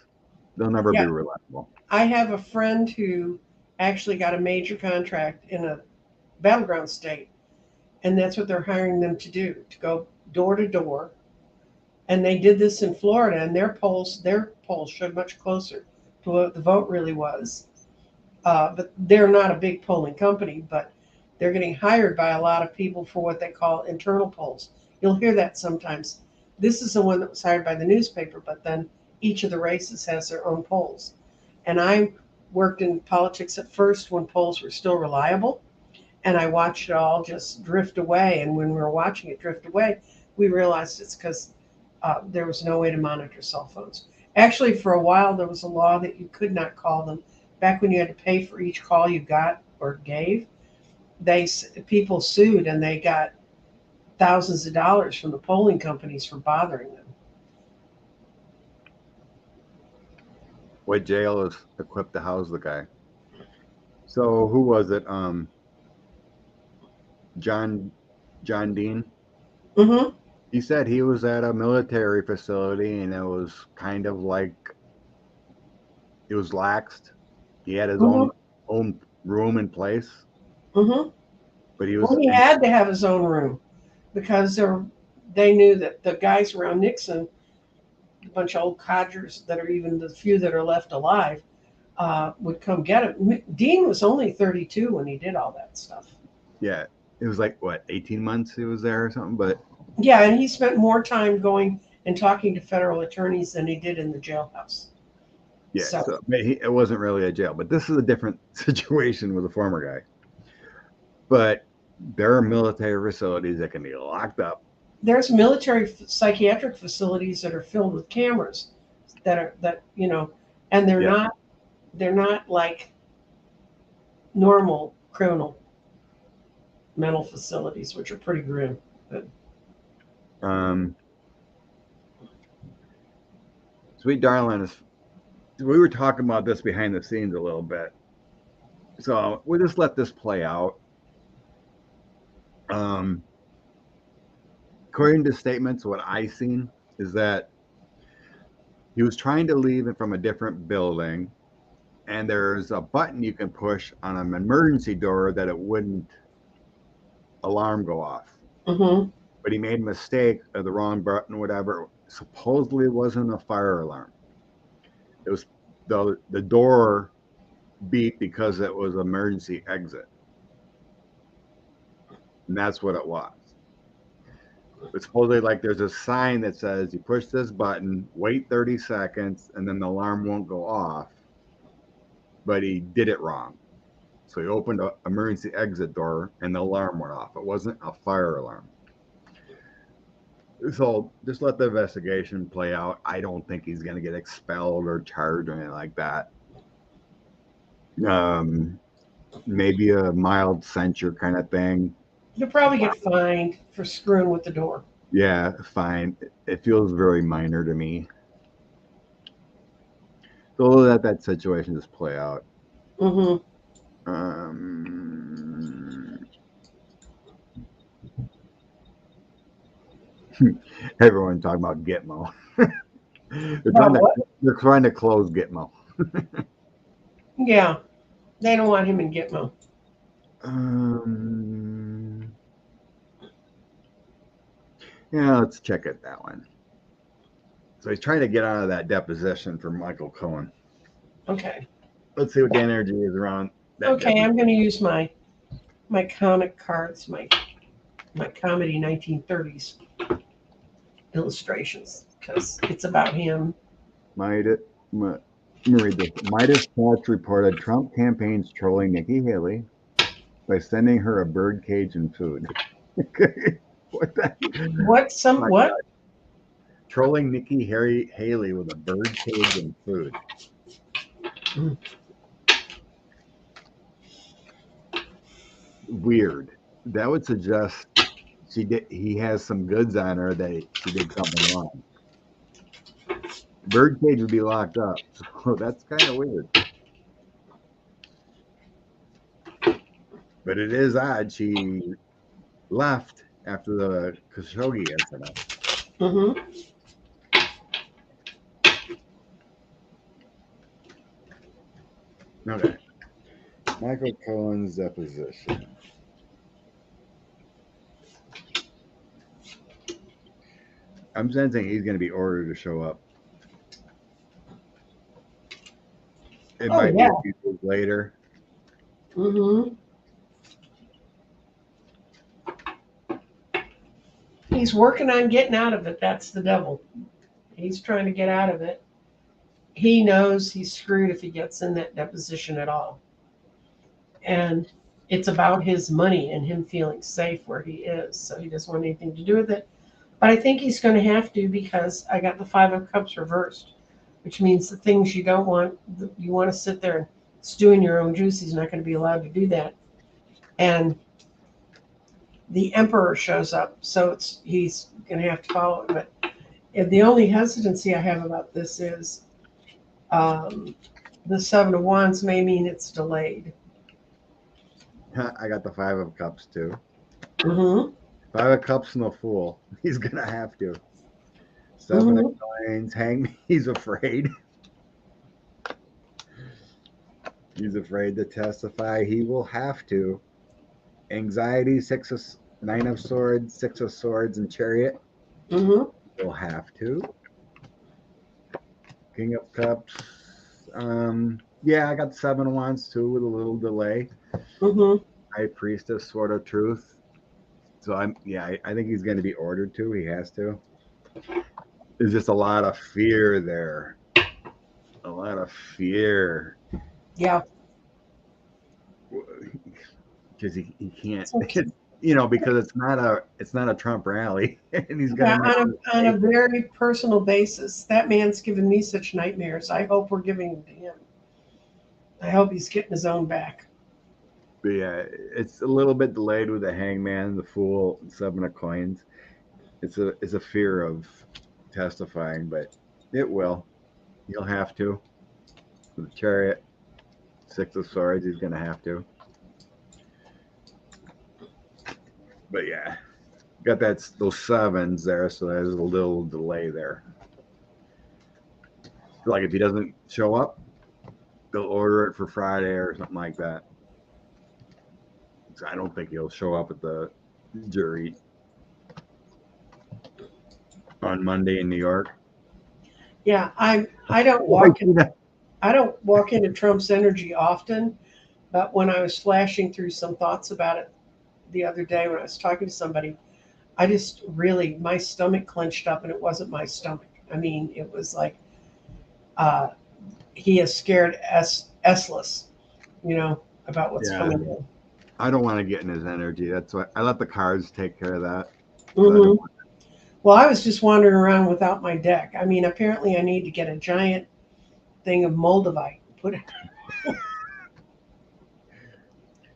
A: they'll never be reliable.
B: I have a friend who actually got a major contract in a battleground state, and that's what they're hiring them to do, to go door to door. And they did this in Florida, and their polls showed much closer to what the vote really was. But they're not a big polling company, but they're getting hired by a lot of people for what they call internal polls. You'll hear that sometimes. This is the one that was hired by the newspaper, but then each of the races has their own polls. And I worked in politics at first when polls were still reliable, and I watched it all just drift away. And when we were watching it drift away, we realized it's because there was no way to monitor cell phones. Actually, for a while, there was a law that you could not call them. Back when you had to pay for each call you got or gave, people sued and they got thousands of dollars from the polling companies for bothering them.
A: What jail is equipped to house the guy? So who was it? John Dean.
B: Mm-hmm.
A: He said he was at a military facility and it was kind of like it was laxed. He had his own room in place.
B: Mm-hmm.
A: But he
B: had to have his own room because they knew that the guys around Nixon, a bunch of old codgers that are even the few that are left alive, would come get him. Dean was only 32 when he did all that stuff.
A: Yeah, it was like what, 18 months he was there or something. But
B: yeah, and he spent more time going and talking to federal attorneys than he did in the jailhouse.
A: Yeah, so it wasn't really a jail, but this is a different situation with a former guy. But there are military facilities that can be locked up.
B: There's military psychiatric facilities that are filled with cameras that and they're not like normal criminal mental facilities, which are pretty grim. But
A: Sweet Darling we were talking about this behind the scenes a little bit. So we'll just let this play out. According to statements, what I seen is that he was trying to leave it from a different building, and there's a button you can push on an emergency door that it wouldn't alarm go off.
B: Mm-hmm.
A: But he made a mistake of the wrong button, whatever. Supposedly it wasn't a fire alarm. It was the door beat because it was emergency exit. And that's what it was. But supposedly, like, there's a sign that says you push this button, wait 30 seconds, and then the alarm won't go off. But he did it wrong. So he opened an emergency exit door and the alarm went off. It wasn't a fire alarm. So just let the investigation play out. I don't think he's going to get expelled or charged or anything like that. Um, Maybe a mild censure kind of thing.
B: You'll probably get fined for screwing with the door.
A: Yeah, fine. It feels very minor to me. So let that situation just play out.
B: Mm-hmm.
A: Um, Everyone talking about Gitmo.
B: About what?
A: They're trying to close Gitmo.
B: Yeah, they don't want him in Gitmo.
A: Um, yeah, let's check it that one. So he's trying to get out of that deposition for Michael Cohen.
B: Okay.
A: Let's see what the energy is around that.
B: Okay, I'm going to use my comic cards, my comedy 1930s illustrations because it's about him.
A: Midas, let me read this. Midas Touch reported Trump campaign's trolling Nikki Haley by sending her a bird cage and food. What the?
B: What?
A: Oh my
B: What?
A: God. Trolling Nikki Haley with a bird cage and food. Weird. That would suggest he has some goods on her that she did something wrong. Birdcage would be locked up, so that's kind of weird. But it is odd she left after the Khashoggi incident.
B: Mm-hmm.
A: Okay. Michael Cohen's deposition. I'm sensing he's going to be ordered to show up. It
B: Oh
A: might be
B: yeah.
A: a few days later.
B: Mm-hmm. He's working on getting out of it. That's the devil. He's trying to get out of it. He knows he's screwed if he gets in that deposition at all. And it's about his money and him feeling safe where he is. So he doesn't want anything to do with it. But I think he's going to have to because I got the Five of Cups reversed, which means the things you don't want, you want to sit there and stew in your own juice. He's not going to be allowed to do that. And the Emperor shows up, so he's going to have to follow it. But the only hesitancy I have about this is the Seven of Wands may mean it's delayed.
A: I got the Five of Cups too.
B: Mm-hmm.
A: Five of Cups and the Fool. He's going to have to. 7 of Coins. He's afraid. He's afraid to testify. He will have to. Anxiety, Nine of Swords, Six of Swords, and Chariot.
B: Mm-hmm.
A: He'll have to. King of Cups. Yeah, I got the Seven of Wands too with a little delay.
B: Mm-hmm.
A: High Priestess, Sword of Truth. So I think he's going to be ordered to. He has to. There's just a lot of fear there. A lot of fear.
B: Yeah.
A: Because he can't,
B: Okay.
A: because it's not a Trump rally, and he's
B: Yeah,
A: gonna.
B: on a very personal basis, that man's given me such nightmares. I hope we're giving them to him. I hope he's getting his own back.
A: But yeah, it's a little bit delayed with the Hangman, the Fool, and Seven of Coins. It's a fear of testifying, but it will. He'll have to. With the Chariot, Six of Swords, he's gonna have to. But yeah, got those sevens there, so there's a little delay there. Like if he doesn't show up, they'll order it for Friday or something like that. So I don't think he'll show up at the jury on Monday in New York.
B: Yeah, I don't walk into Trump's energy often, but when I was flashing through some thoughts about it the other day when I was talking to somebody, I just really my stomach clenched up and it wasn't my stomach. I mean, it was like uh, he is scared S-less, about what's coming in.
A: I don't want to get in his energy. That's why I let the cards take care of that. So
B: Mm-hmm. Well, I was just wandering around without my deck. I mean, apparently I need to get a giant thing of Moldavite. Put it.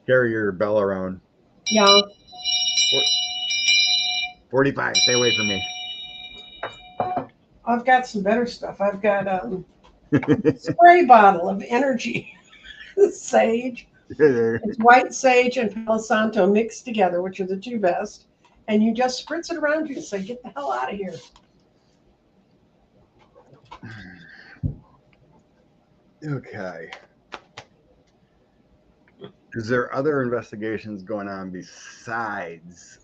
A: Carry your bell around.
B: Yeah.
A: 45. Stay away from me.
B: I've got some better stuff. I've got a spray bottle of energy sage. It's white sage and Palo Santo mixed together, which are the two best. And you just spritz it around you and say, get the hell out of here.
A: Okay. Is there other investigations going on besides?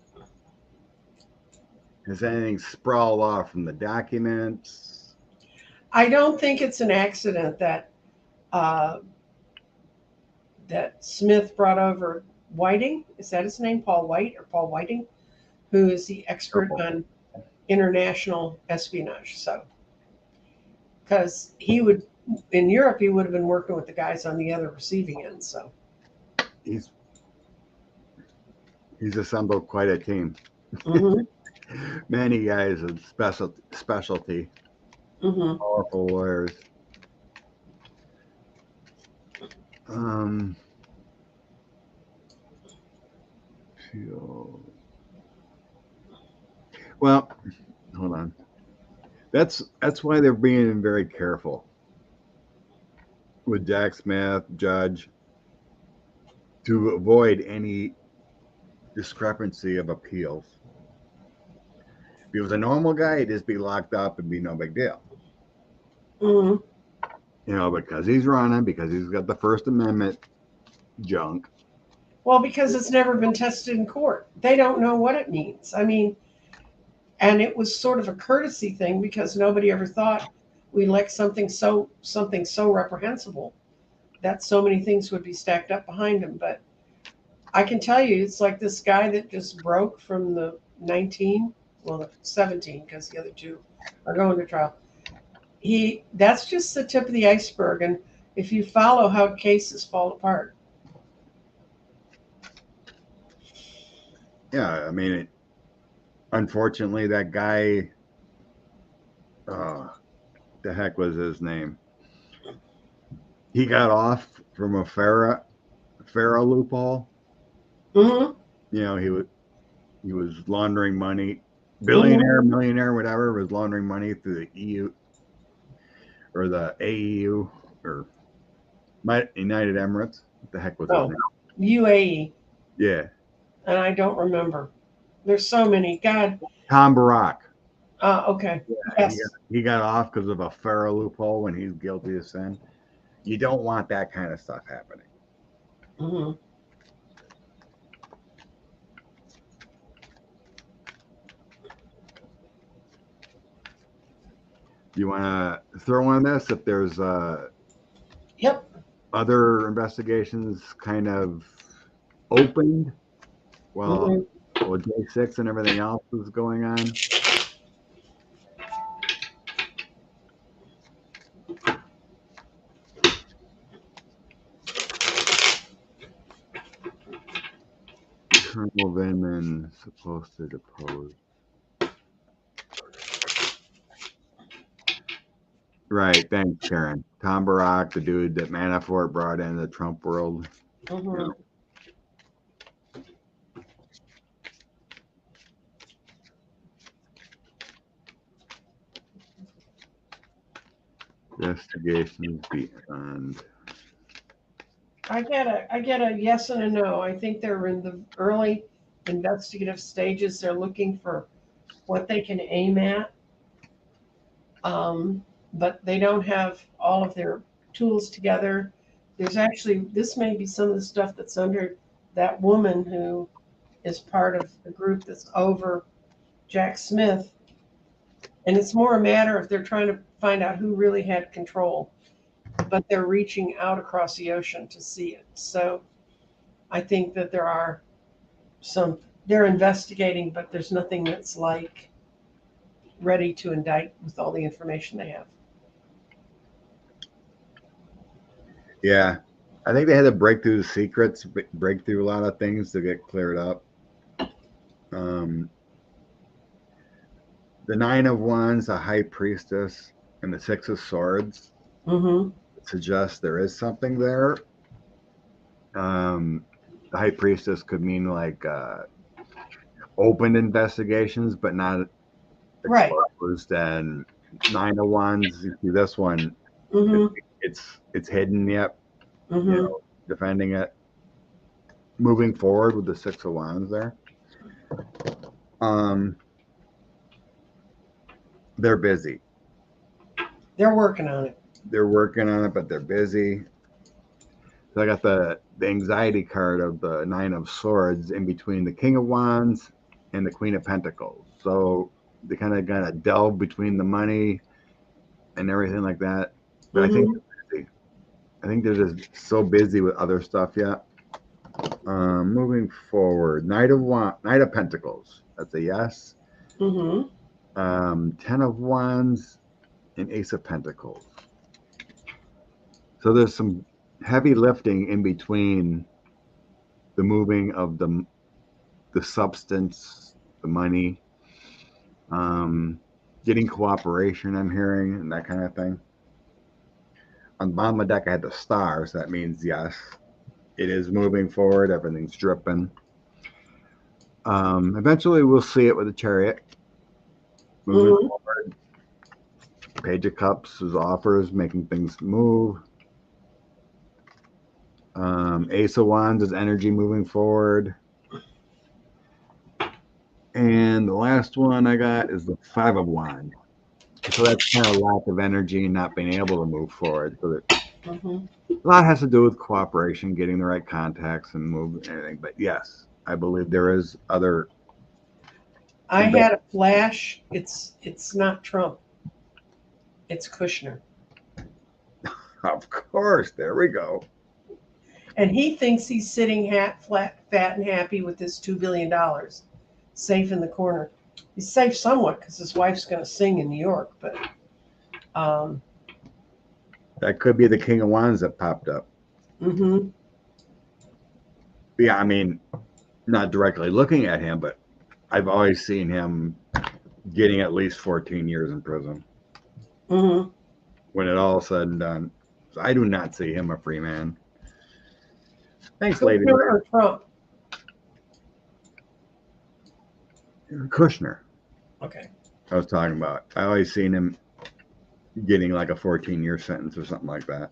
A: Has anything sprawled off from the documents?
B: I don't think it's an accident that that Smith brought over Whiting. Is that his name? Paul White or Paul Whiting, who is the expert on international espionage. So, because he would, in Europe, he would have been working with the guys on the other receiving end. So
A: he's assembled quite a team.
B: Mm-hmm.
A: Many guys of specialty,
B: Mm-hmm.
A: powerful lawyers. Well, hold on. That's why they're being very careful with Jack Smith, Judge, to avoid any discrepancy of appeals. If he was a normal guy, he'd just be locked up and be no big deal.
B: Mm-hmm.
A: You know, because he's running, because he's got the First Amendment junk.
B: Well, because it's never been tested in court. They don't know what it means. I mean, and it was sort of a courtesy thing because nobody ever thought we elect something so reprehensible that so many things would be stacked up behind him. But I can tell you, it's like this guy that just broke from the 17, because the other two are going to trial. That's just the tip of the iceberg. And if you follow how cases fall apart.
A: Yeah, I mean, unfortunately, that guy, the heck was his name? He got off from a FARA loophole.
B: Mm-hmm.
A: You know, he was laundering money, billionaire, millionaire, whatever, was laundering money through the EU or the AEU or United Emirates. What the heck was his name?
B: UAE.
A: Yeah.
B: And I don't remember. There's so many. God.
A: Tom Barak.
B: Okay.
A: Yeah,
B: yes.
A: He got off because of a FARA loophole when he's guilty of sin. You don't want that kind of stuff happening.
B: Mm-hmm.
A: You want to throw on this if there's
B: Yep.
A: other investigations kind of opened while J6 and everything else is going on? Colonel Vindman supposed to depose. Right, thanks, Karen. Tom Barak, the dude that Manafort brought in the Trump world.
B: Mm-hmm.
A: Investigations beyond.
B: I get a yes and a no. I think they're in the early investigative stages. They're looking for what they can aim at. But they don't have all of their tools together. There's actually, this may be some of the stuff that's under that woman who is part of the group that's over Jack Smith. And it's more a matter of they're trying to find out who really had control, but they're reaching out across the ocean to see it. So I think that there are they're investigating, but there's nothing that's like ready to indict with all the information they have.
A: Yeah, I think they had to break through the secrets, break through a lot of things to get cleared up. The Nine of Wands, the High Priestess, and the Six of Swords
B: Mm-hmm.
A: suggests there is something there. The High Priestess could mean like open investigations, but not
B: Right.
A: exposed. And Nine of Wands, you see this one,
B: Mm-hmm.
A: it's hidden yet, you
B: Mm-hmm.
A: know, defending it. Moving forward with the Six of Wands there. Um, they're busy.
B: They're working on it.
A: They're working on it, but they're busy. So I got the anxiety card of the Nine of Swords in between the King of Wands and the Queen of Pentacles. So they kind of got to delve between the money and everything like that. But
B: Mm-hmm.
A: I think they're just so busy with other stuff yet. Moving forward, Knight of Pentacles. That's a yes.
B: Mm-hmm.
A: Ten of Wands and Ace of Pentacles. So there's some heavy lifting in between the moving of the substance, the money, getting cooperation. I'm hearing and that kind of thing. On the bottom of the deck, I had the stars. So that means yes, it is moving forward. Everything's dripping. Eventually, we'll see it with the Chariot moving
B: Mm-hmm.
A: forward. Page of Cups is offers, making things move. Ace of Wands is energy moving forward. And the last one I got is the Five of Wands. So that's kind of lack of energy and not being able to move forward. So that
B: Mm-hmm.
A: a lot has to do with cooperation, getting the right contacts and move and everything. But yes, I believe there is other.
B: I had a flash. It's not Trump. It's Kushner.
A: Of course, there we go.
B: And he thinks he's sitting fat, and happy with this $2 billion safe in the corner. He's safe somewhat because his wife's going to sing in New York, but um,
A: That could be the King of Wands that popped up.
B: mm-hmm.
A: Yeah, I mean, not directly looking at him, but I've always seen him getting at least 14 years in prison
B: Mm-hmm.
A: when it all said and done. So I do not see him a free man. Thanks, lady.
B: Kushner or Trump?
A: Kushner,
B: Okay.
A: I was talking about. I always seen him getting like a 14-year sentence or something like that.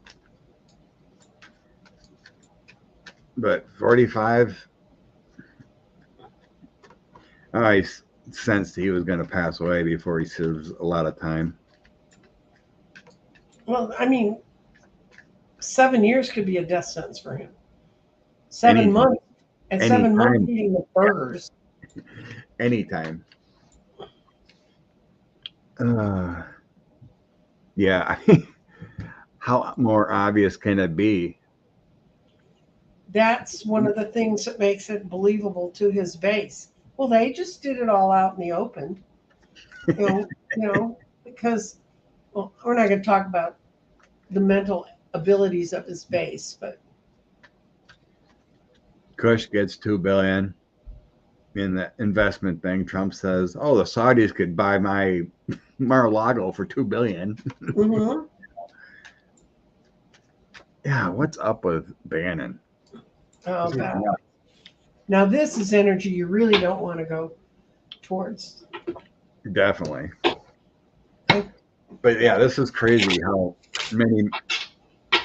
A: But 45, I sensed he was going to pass away before he serves a lot of time.
B: Well, I mean, 7 years could be a death sentence for him. 7 months. And 7 months eating the burgers.
A: Anytime. Yeah. How more obvious can it be?
B: That's one of the things that makes it believable to his base. Well, they just did it all out in the open. Because we're not going to talk about the mental abilities of his base, but
A: Kush gets $2 billion in the investment thing. Trump says, "Oh, the Saudis could buy my Mar-a-Lago for $2 billion."
B: mm-hmm.
A: Yeah, what's up with Bannon?
B: Now this is energy you really don't want to go towards.
A: Definitely. But yeah, this is crazy how many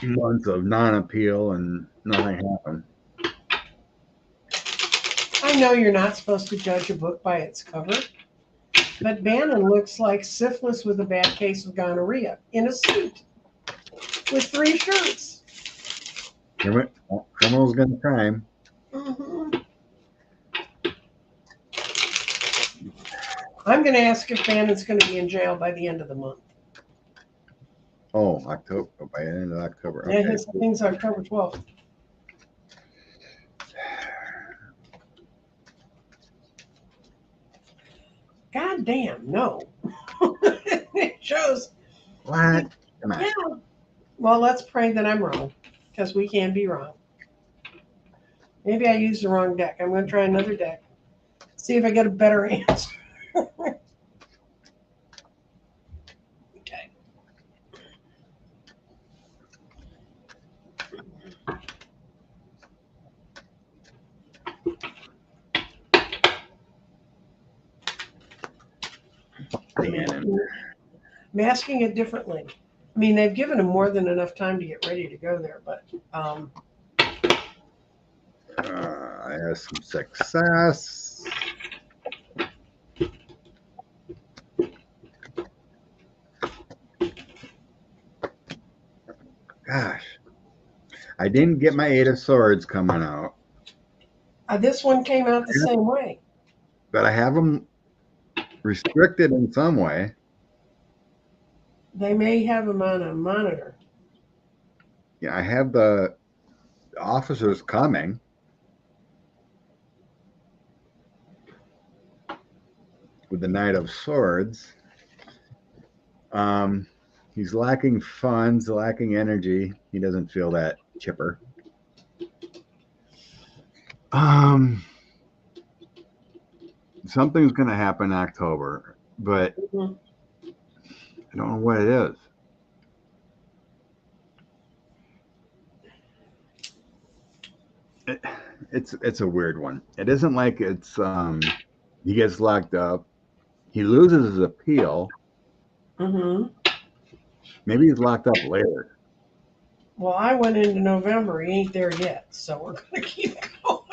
A: months of non-appeal and nothing happened.
B: I know you're not supposed to judge a book by its cover, but Bannon looks like syphilis with a bad case of gonorrhea in a suit with 3 shirts.
A: Criminals gonna crime.
B: Mm-hmm. I'm going to ask if Bannon's going to be in jail by the end of the month.
A: Oh, October. By the end of October.
B: Yeah,
A: Okay.
B: his thing's October 12th. God damn, no. It shows.
A: What? Come on.
B: Yeah. Well, let's pray that I'm wrong, because we can be wrong. Maybe I used the wrong deck. I'm going to try another deck. See if I get a better answer.
A: Bannon.
B: Masking it differently. I mean, they've given him more than enough time to get ready to go there, but
A: I had some success. Gosh, I didn't get my Eight of Swords coming out,
B: this one came out the same way.
A: but I have them restricted in some way.
B: They may have him on a monitor.
A: Yeah, I have the officers coming. With the Knight of Swords. He's lacking funds, lacking energy. He doesn't feel that chipper. Something's going to happen in October, but I don't know what it is. It's a weird one. It isn't like it's he gets locked up, he loses his appeal. Maybe he's locked up later.
B: Well, I went into November. He ain't there yet, so we're gonna keep going.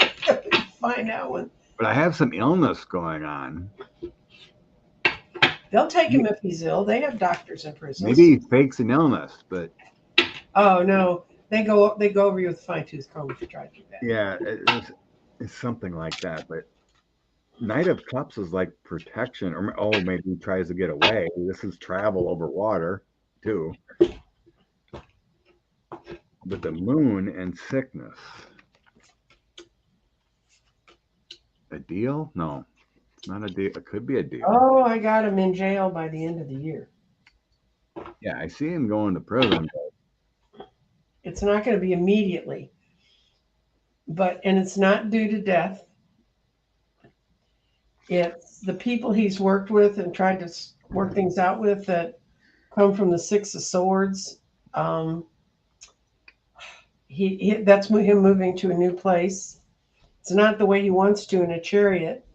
B: Find out when.
A: But I have some illness going on.
B: They'll take him if he's ill. They have doctors in prison.
A: Maybe he fakes an illness, but
B: oh no, they go over you with a fine-tooth comb if you try to do that.
A: Yeah, it's something like that. But Knight of Cups is like protection, or maybe he tries to get away. This is travel over water too. But the Moon and sickness. A deal? No, it's not a deal. It could be a deal.
B: Oh, I got him in jail by the end of the year.
A: Yeah, I see him going to prison. But
B: it's not going to be immediately, and it's not due to death. It's the people he's worked with and tried to work things out with that come from the Six of Swords. That's him moving to a new place. It's not the way he wants to in a chariot,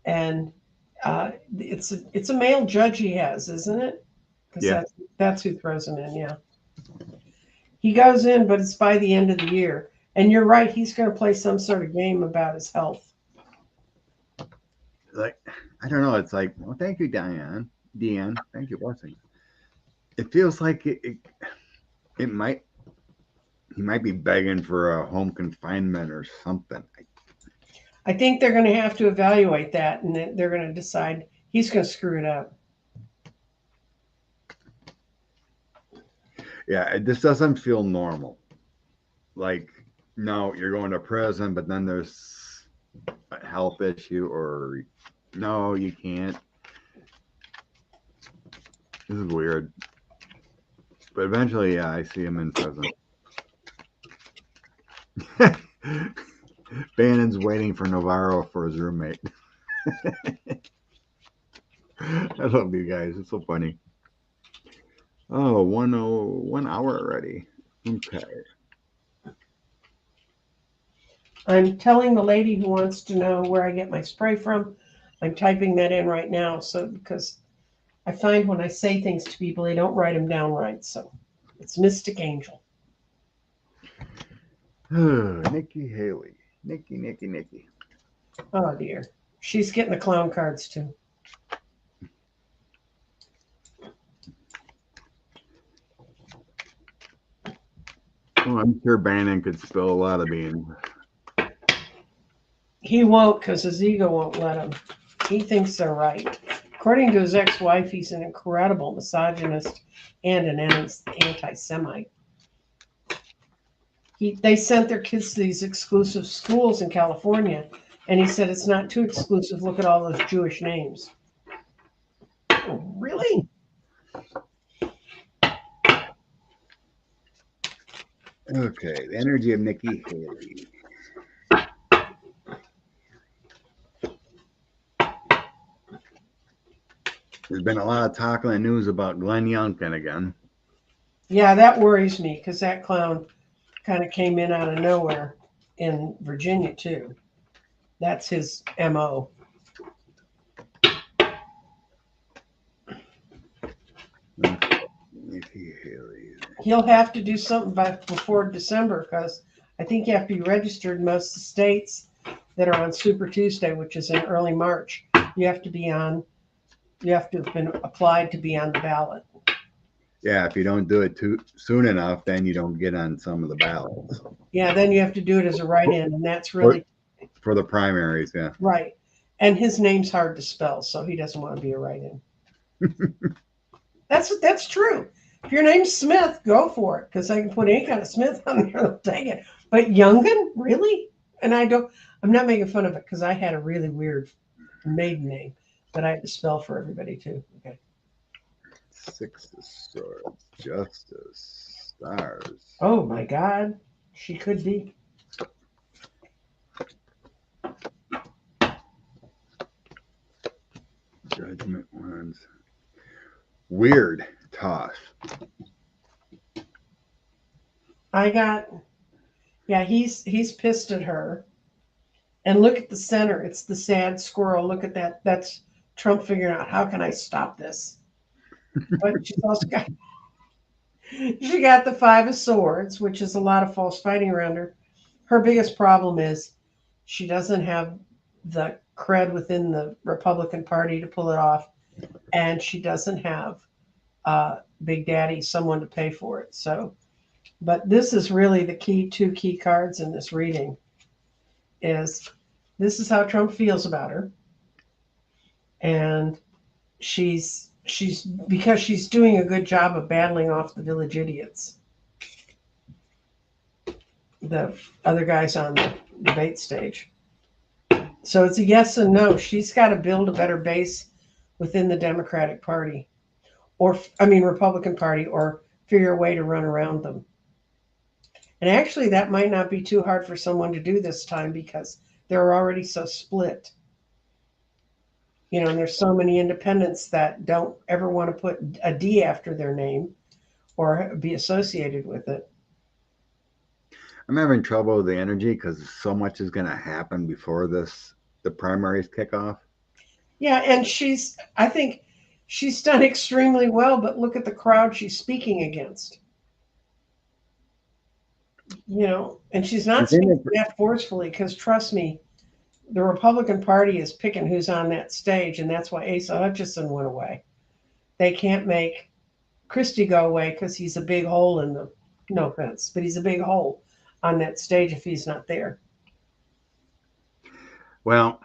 B: and it's a male judge he has, isn't it?
A: Yeah,
B: that's who throws him in. Yeah, he goes in, but it's by the end of the year. And you're right; he's going to play some sort of game about his health.
A: Like, I don't know. It's like, well, thank you, Deanne. Thank you, blessings. It feels like it might. He might be begging for a home confinement or something.
B: I think they're going to have to evaluate that, and they're going to decide he's going to screw it up.
A: Yeah, this doesn't feel normal. Like, no, you're going to prison, but then there's a health issue, or no, you can't. This is weird. But eventually, yeah, I see him in prison. Bannon's waiting for Navarro for his roommate. I love you guys. It's so funny. Oh, 1 hour already. Okay.
B: I'm telling the lady who wants to know where I get my spray from. I'm typing that in right now, because I find when I say things to people, they don't write them down right. So it's Mystic Angel.
A: Nikki Haley. Nikki.
B: Oh dear. She's getting the clown cards too.
A: Oh, I'm sure Bannon could spill a lot of beans.
B: He won't, because his ego won't let him. He thinks they're right. According to his ex-wife, he's an incredible misogynist and an anti-Semite. They sent their kids to these exclusive schools in California, and he said it's not too exclusive. Look at all those Jewish names. Oh, really?
A: Okay, the energy of Nikki Haley. There's been a lot of talk in the news about Glenn Youngkin again.
B: Yeah, that worries me, because that clown kind of came in out of nowhere in Virginia too. That's his MO.
A: Haley.
B: He'll have to do something before December because I think you have to be registered in most of the states that are on Super Tuesday, which is in early March. You have to have been applied to be on the ballot.
A: Yeah, if you don't do it too soon enough, then you don't get on some of the ballots.
B: Yeah, then you have to do it as a write-in, and that's
A: For,
B: really
A: for the primaries, yeah.
B: right. And his name's hard to spell, so he doesn't want to be a write-in. That's true. If your name's Smith, go for it because I can put any kind of Smith on there. I'll take it. But Youngin, really? And I'm not making fun of it because I had a really weird maiden name that I had to spell for everybody too. Okay.
A: Six of Swords, Justice, Stars.
B: Oh my God, she could be.
A: Judgment Wands. Weird toss.
B: Yeah, he's pissed at her. And look at the center. It's the sad squirrel. Look at that. That's Trump figuring out how can I stop this. But she's also got she got the Five of Swords, which is a lot of false fighting around her. Her biggest problem is she doesn't have the cred within the Republican Party to pull it off, and she doesn't have Big Daddy, someone to pay for it. So, but this is really the two key cards in this reading. This is how Trump feels about her, and she's because she's doing a good job of battling off the village idiots, the other guys on the debate stage. So it's a yes and no. She's got to build a better base within the Democratic Party, Republican Party, or figure a way to run around them. And actually, that might not be too hard for someone to do this time because they're already so split. And there's so many independents that don't ever want to put a D after their name or be associated with it.
A: I'm having trouble with the energy because so much is going to happen before the primaries kick off.
B: Yeah, and I think she's done extremely well, but look at the crowd she's speaking against. And she's not speaking that forcefully because trust me, the Republican Party is picking who's on that stage, and that's why Asa Hutchinson went away. They can't make Christie go away because he's a big hole in the, no offense, but he's a big hole on that stage if he's not there.
A: Well,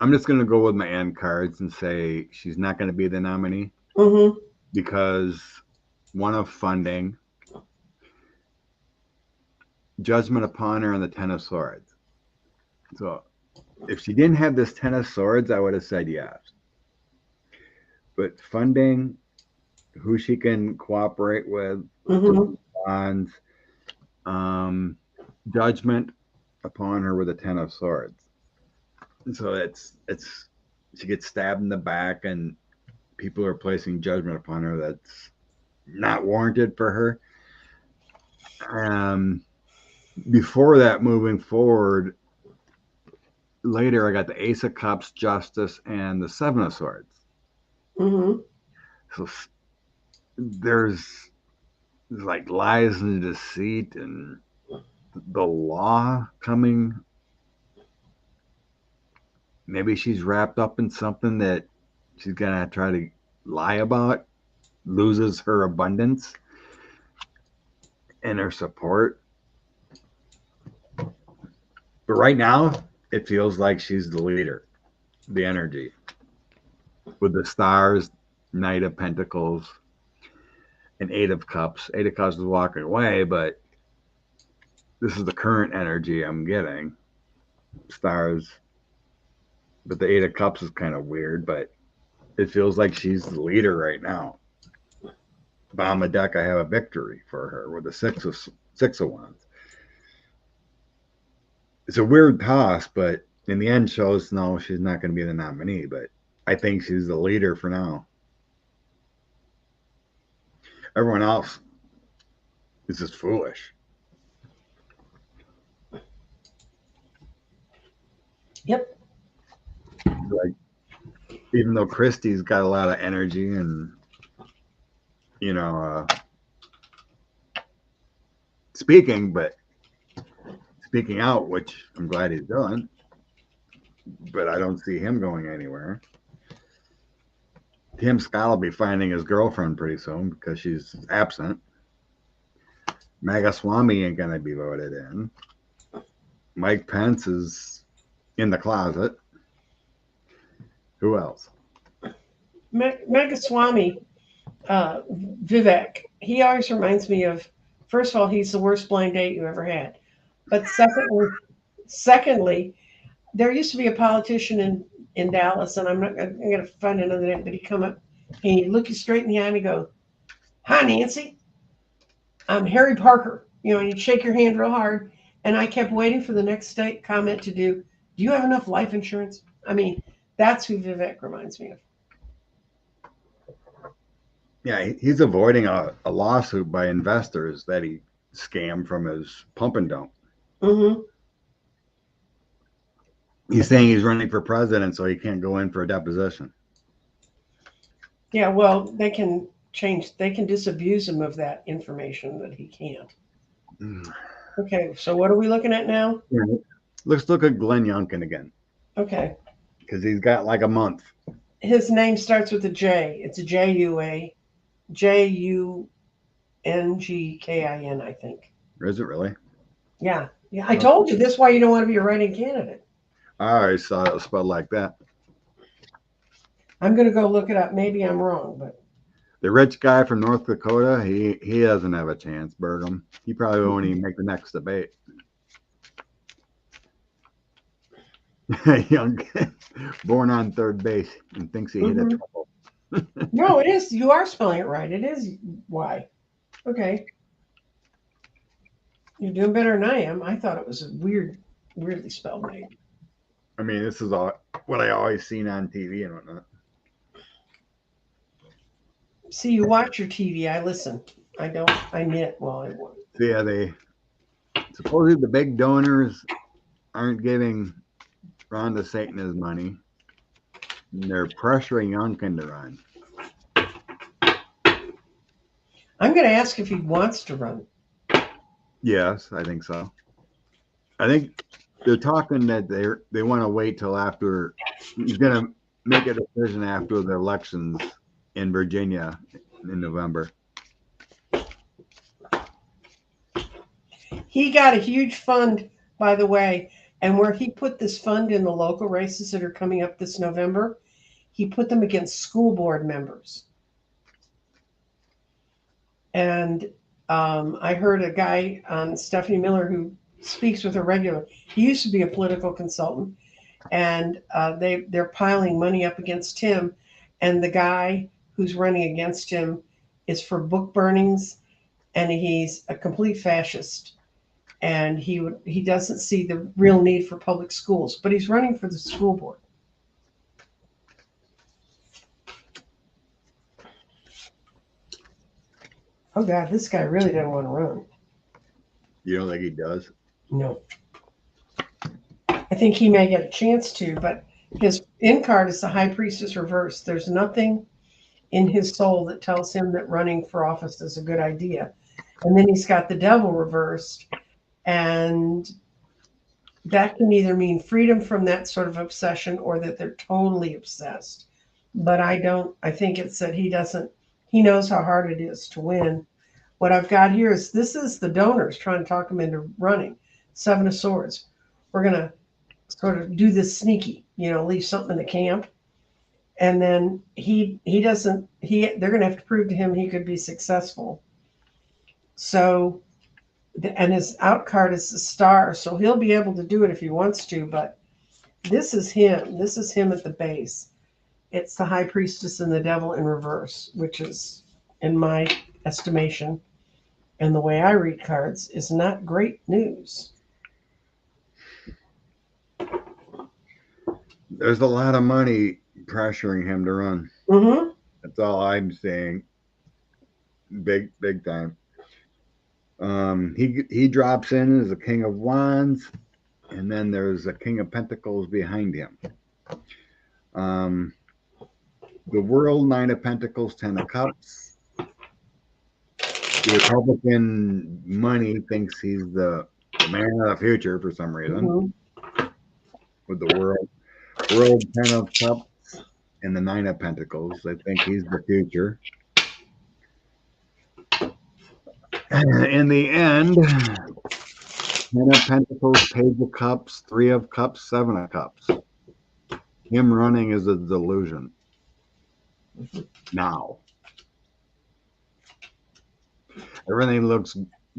A: I'm just going to go with my end cards and say she's not going to be the nominee because one of funding, judgment upon her, and the Ten of Swords. So if she didn't have this Ten of Swords, I would have said yes. But funding, who she can cooperate with, bonds, judgment upon her with a Ten of Swords. So it's she gets stabbed in the back, and people are placing judgment upon her that's not warranted for her. Before that, moving forward, later I got the Ace of Cups, Justice, and the Seven of Swords. So there's like lies and deceit and the law coming. Maybe she's wrapped up in something that she's gonna try to lie about, loses her abundance and her support. But right now, it feels like she's the leader, the energy. With the Stars, Knight of Pentacles, and Eight of Cups. Eight of Cups is walking away, but this is the current energy I'm getting. Stars. But the Eight of Cups is kind of weird, but it feels like she's the leader right now. Bottom of deck, I have a victory for her with the Six of Wands. It's a weird toss, but in the end shows no, she's not going to be the nominee, but I think she's the leader for now. Everyone else is just foolish.
B: Yep.
A: Like, even though Christie's got a lot of energy and, speaking, but speaking out, which I'm glad he's doing. But I don't see him going anywhere. Tim Scott will be finding his girlfriend pretty soon because she's absent. Magaswamy ain't gonna be voted in. Mike Pence is in the closet. Who else?
B: Megaswamy, Vivek, he always reminds me of, first of all, he's the worst blind date you ever had. But secondly, there used to be a politician in Dallas, and I'm going to find another name, but he'd come up and he'd look you straight in the eye and he'd go, "Hi, Nancy. I'm Harry Parker." You know, and he'd shake your hand real hard. And I kept waiting for the next comment to do you have enough life insurance? I mean, that's who Vivek reminds me of.
A: Yeah, he's avoiding a lawsuit by investors that he scammed from his pump and dump.
B: Mm-hmm.
A: He's saying he's running for president, so he can't go in for a deposition.
B: Yeah, well, they can disabuse him of that information that he can't. Okay, so what are we looking at now?
A: Yeah. Let's look at Glenn Youngkin again.
B: Okay.
A: Because he's got like a month.
B: His name starts with a J. It's a Jungkin, I think.
A: Is it really?
B: Yeah. Yeah. I told you this is why you don't want to be a writing candidate.
A: I always thought it was spelled like that.
B: I'm going to go look it up. Maybe I'm wrong, but
A: the rich guy from North Dakota, he doesn't have a chance, Burgum. He probably won't even make the next debate. Youngkin, born on third base and thinks he hit a triple.
B: No, it is. You are spelling it right. It is Y. Okay. You're doing better than I am. I thought it was a weirdly spelled name.
A: I mean, this is all what I always seen on TV and whatnot.
B: See, you watch your TV. I listen. I don't. I knit while I work.
A: So yeah, they supposedly the big donors aren't giving Ron DeSantis his money. And they're pressuring Youngkin to run.
B: I'm going to ask if he wants to run.
A: Yes, I think so. I think they're talking that they want to wait till after he's going to make a decision after the elections in Virginia in November.
B: He got a huge fund, by the way, and where he put this fund in the local races that are coming up this November, he put them against school board members. And I heard a guy on Stephanie Miller who speaks with her regularly. He used to be a political consultant, and they're piling money up against him. And the guy who's running against him is for book burnings, and he's a complete fascist. And he doesn't see the real need for public schools, but he's running for the school board. Oh God, this guy really doesn't want to run.
A: You don't think he does?
B: No. I think he may get a chance to, but his in card is the High Priestess reverse. There's nothing in his soul that tells him that running for office is a good idea. And then he's got the Devil reversed, and that can either mean freedom from that sort of obsession or that they're totally obsessed. But I think it's that he knows how hard it is to win. What I've got here is this is the donors trying to talk him into running. 7 of Swords. We're going to sort of do this sneaky, leave something in the camp. And then they're going to have to prove to him he could be successful. So, and his out card is the Star, so he'll be able to do it if he wants to, but this is him. This is him at the base. It's the High Priestess and the Devil in reverse, which is, in my estimation, and the way I read cards, is not great news.
A: There's a lot of money pressuring him to run.
B: Mm-hmm.
A: That's all I'm saying. Big time. He drops in as the King of Wands, and then there's a King of Pentacles behind him. The World, 9 of Pentacles, 10 of Cups. the Republican money thinks he's the man of the future for some reason
B: Mhm.
A: with the world 10 of cups and the 9 of pentacles. They think he's the future. In the end, 10 of pentacles, page of cups, 3 of cups, 7 of cups. Him running is a delusion. Now, everything looks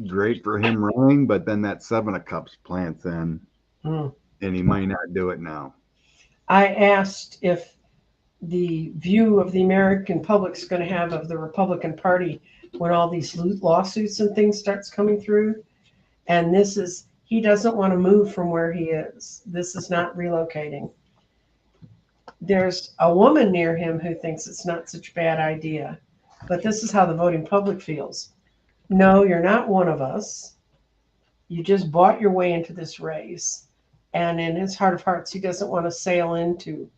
A: great for him running, but then that 7 of cups plants in,
B: Mm.
A: and he might not do it now.
B: I asked if the view of the American public's going to have of the Republican Party when all these lawsuits and things starts coming through. And this is, he doesn't want to move from where he is. This is not relocating. There's a woman near him who thinks it's not such a bad idea, but this is how the voting public feels. No, you're not one of us. You just bought your way into this race. And in his heart of hearts, he doesn't want to sail into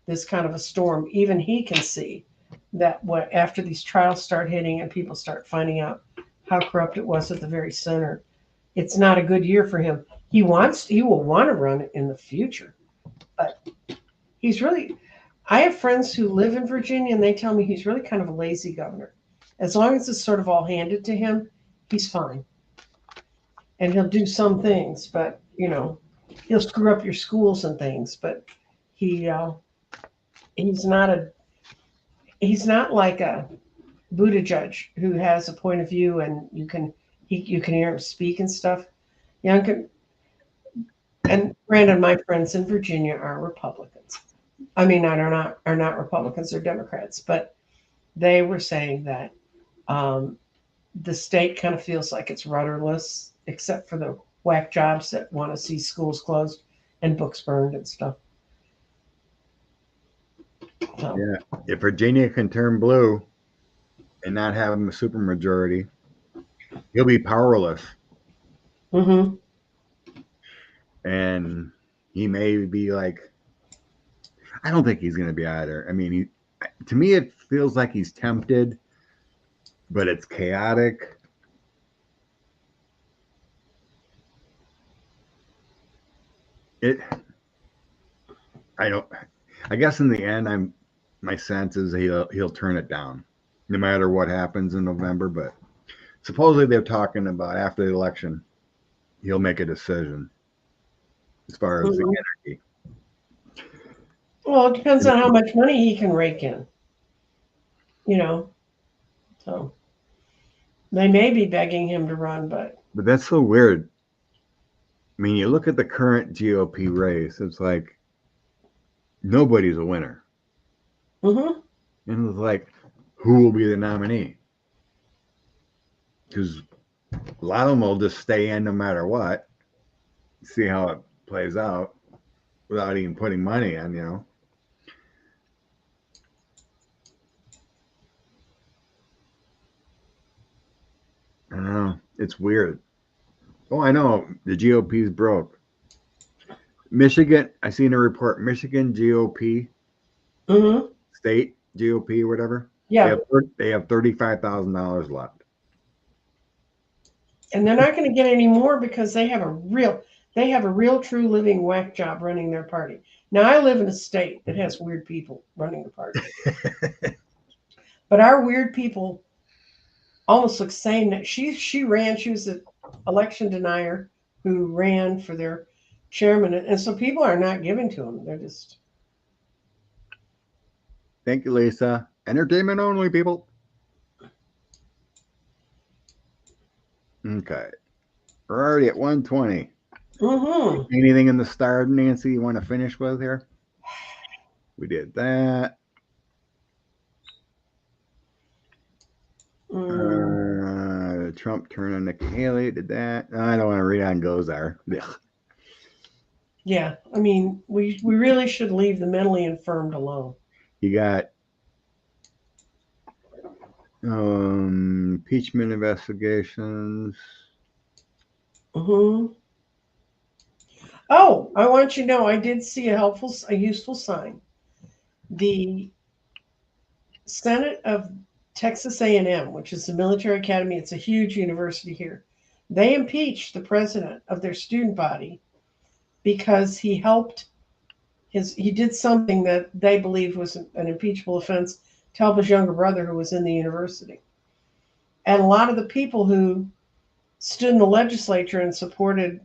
B: this kind of a storm. Even he can see that what after these trials start hitting and people start finding out how corrupt it was at the very center, it's not a good year for him. He will want to run it in the future, but he's really. I have friends who live in Virginia, and they tell me he's really kind of a lazy governor. As long as it's sort of all handed to him, he's fine, and he'll do some things, but he'll screw up your schools and things. But he he's not a he's not like a Buttigieg who has a point of view and you can hear him speak and stuff. Young and Brandon, my friends in Virginia are Republicans. I mean, are not Republicans, they're Democrats, but they were saying that the state kind of feels like it's rudderless, except for the whack jobs that want to see schools closed and books burned and stuff. So.
A: Yeah, if Virginia can turn blue and not have a supermajority, he'll be powerless.
B: Mm-hmm.
A: And he may be like, I don't think he's going to be either. I mean, to me, it feels like he's tempted, but it's chaotic. I guess in the end, my sense is he'll turn it down, no matter what happens in November. But supposedly they're talking about after the election, he'll make a decision as far as the energy.
B: Well, it depends on how much money he can rake in. So they may be begging him to run, but
A: that's so weird. I mean, you look at the current GOP race; it's like nobody's a winner.
B: Mm-hmm.
A: And it's like, who will be the nominee? Because a lot of them will just stay in no matter what, see how it plays out without even putting money in. I don't know. It's weird. Oh, I know. The GOP's broke. Michigan, I seen a report. Michigan GOP, state GOP, or whatever.
B: Yeah.
A: They have $35,000 left.
B: And they're not going to get any more because they have a real true living whack job running their party. Now I live in a state that has weird people running the party. But our weird people almost look sane. She was an election denier who ran for their chairman, and so people are not giving to them. They're just.
A: Thank you, Lisa. Entertainment only, people. Okay. We're already at 120.
B: Mm-hmm.
A: Anything in the star, Nancy, you want to finish with here? We did that. Trump turned on Nikki Haley. Did that. I don't want to read on Gozar.
B: Yeah, I mean, we really should leave the mentally infirmed alone.
A: You got impeachment investigations.
B: Mm-hmm. Oh, I want you to know I did see a useful sign. The Senate of Texas A&M, which is the military academy. It's a huge university here. They impeached the president of their student body because he did something that they believe was an impeachable offense to help his younger brother who was in the university. And a lot of the people who stood in the legislature and supported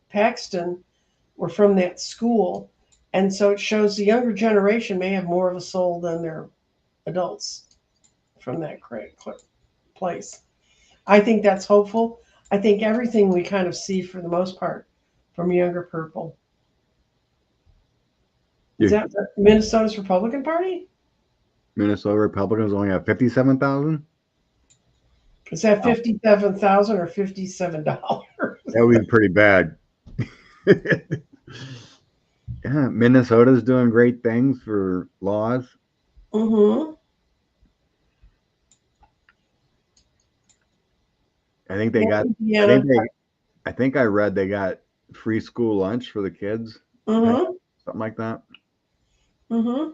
B: Paxton were from that school. And so it shows the younger generation may have more of a soul than their adults from that place. I think that's hopeful. I think everything we kind of see for the most part from younger people. Is
A: Yeah.
B: that Minnesota's Republican Party?
A: Minnesota Republicans only have 57,000.
B: Is that 57,000 or $57?
A: That would be pretty bad. Yeah, Minnesota's doing great things for laws.
B: Mm-hmm.
A: I think they got.
B: Indiana.
A: I think I read they got free school lunch for the kids.
B: Mm-hmm.
A: Something like that.
B: Mm-hmm.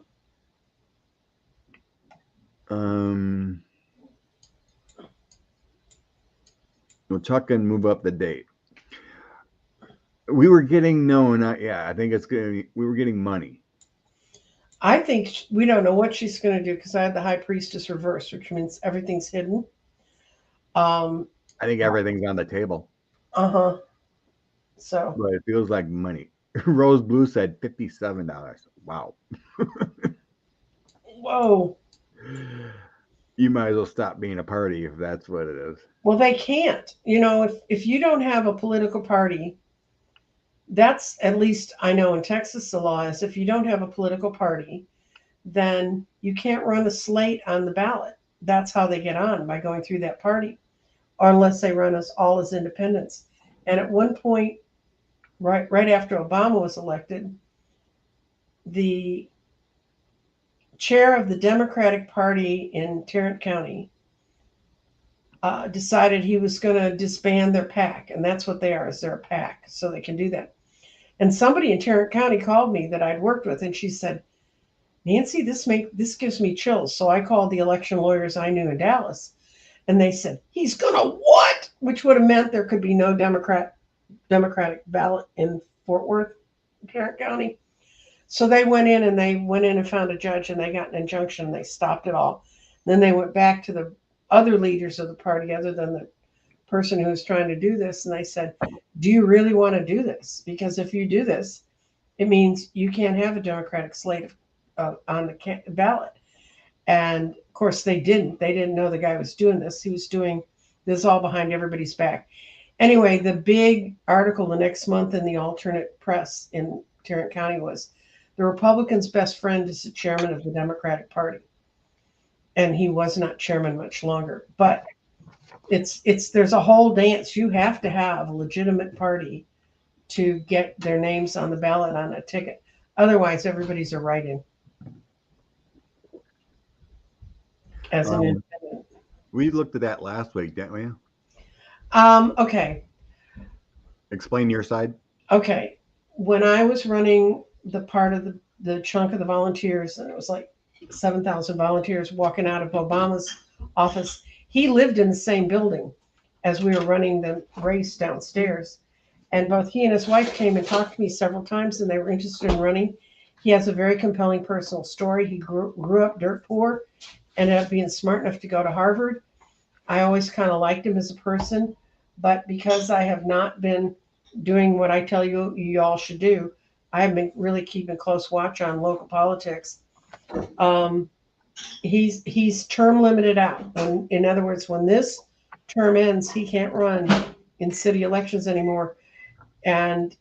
A: Well, Chuck can move up the date. We were getting I think it's gonna. We were getting money.
B: I think we don't know what she's going to do because I had the high priestess reverse, which means everything's hidden.
A: I think everything's on the table.
B: Uh-huh. So.
A: But it feels like money. Rose Blue said $57. Wow.
B: Whoa.
A: You might as well stop being a party if that's what it is.
B: Well, they can't. If you don't have a political party, that's, at least I know in Texas the law is, if you don't have a political party, then you can't run a slate on the ballot. That's how they get on, by going through that party, or unless they run us all as independents. And at one point, right after Obama was elected, the chair of the Democratic Party in Tarrant County decided he was going to disband their PAC, and that's what they are, is they're a PAC, so they can do that. And somebody in Tarrant County called me that I'd worked with, and she said, Nancy, this gives me chills. So I called the election lawyers I knew in Dallas, and they said, he's going to what? Which would have meant there could be no Democratic ballot in Fort Worth, Tarrant County. So they went in and found a judge, and they got an injunction, and they stopped it all. Then they went back to the other leaders of the party, other than the person who was trying to do this, and they said, do you really want to do this? Because if you do this, it means you can't have a Democratic slate on the ballot. And of course they didn't know the guy was doing this. He was doing this all behind everybody's back. Anyway, the big article the next month in the alternate press in Tarrant County was, the Republican's best friend is the chairman of the Democratic Party. And he was not chairman much longer. But there's a whole dance. You have to have a legitimate party to get their names on the ballot on a ticket. Otherwise, everybody's a write-in as an independent.
A: We looked at that last week, didn't we?
B: Okay.
A: Explain your side.
B: Okay. When I was running the part of the chunk of the volunteers, and it was like 7,000 volunteers walking out of Obama's office, he lived in the same building as we were running the race downstairs. And both he and his wife came and talked to me several times, and they were interested in running. He has a very compelling personal story. He grew up dirt poor, ended up being smart enough to go to Harvard. I always kind of liked him as a person, but because I have not been doing what I tell you all should do, I have been really keeping close watch on local politics. He's term limited out. In other words, when this term ends, he can't run in city elections anymore, and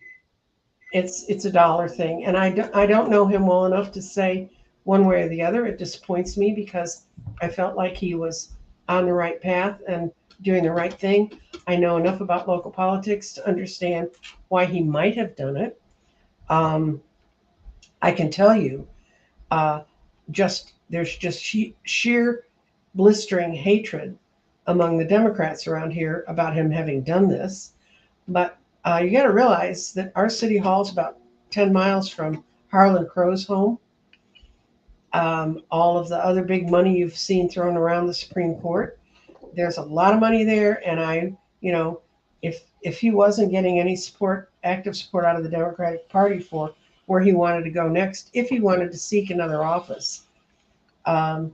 B: it's a dollar thing. And I don't know him well enough to say one way or the other. It disappoints me because I felt like he was on the right path and doing the right thing. I know enough about local politics to understand why he might have done it. I can tell you, there's just sheer blistering hatred among the Democrats around here about him having done this. But you got to realize that our city hall is about 10 miles from Harlan Crow's home. All of the other big money you've seen thrown around the Supreme Court. There's a lot of money there, and if he wasn't getting any support, active support out of the Democratic Party for where he wanted to go next, if he wanted to seek another office, um,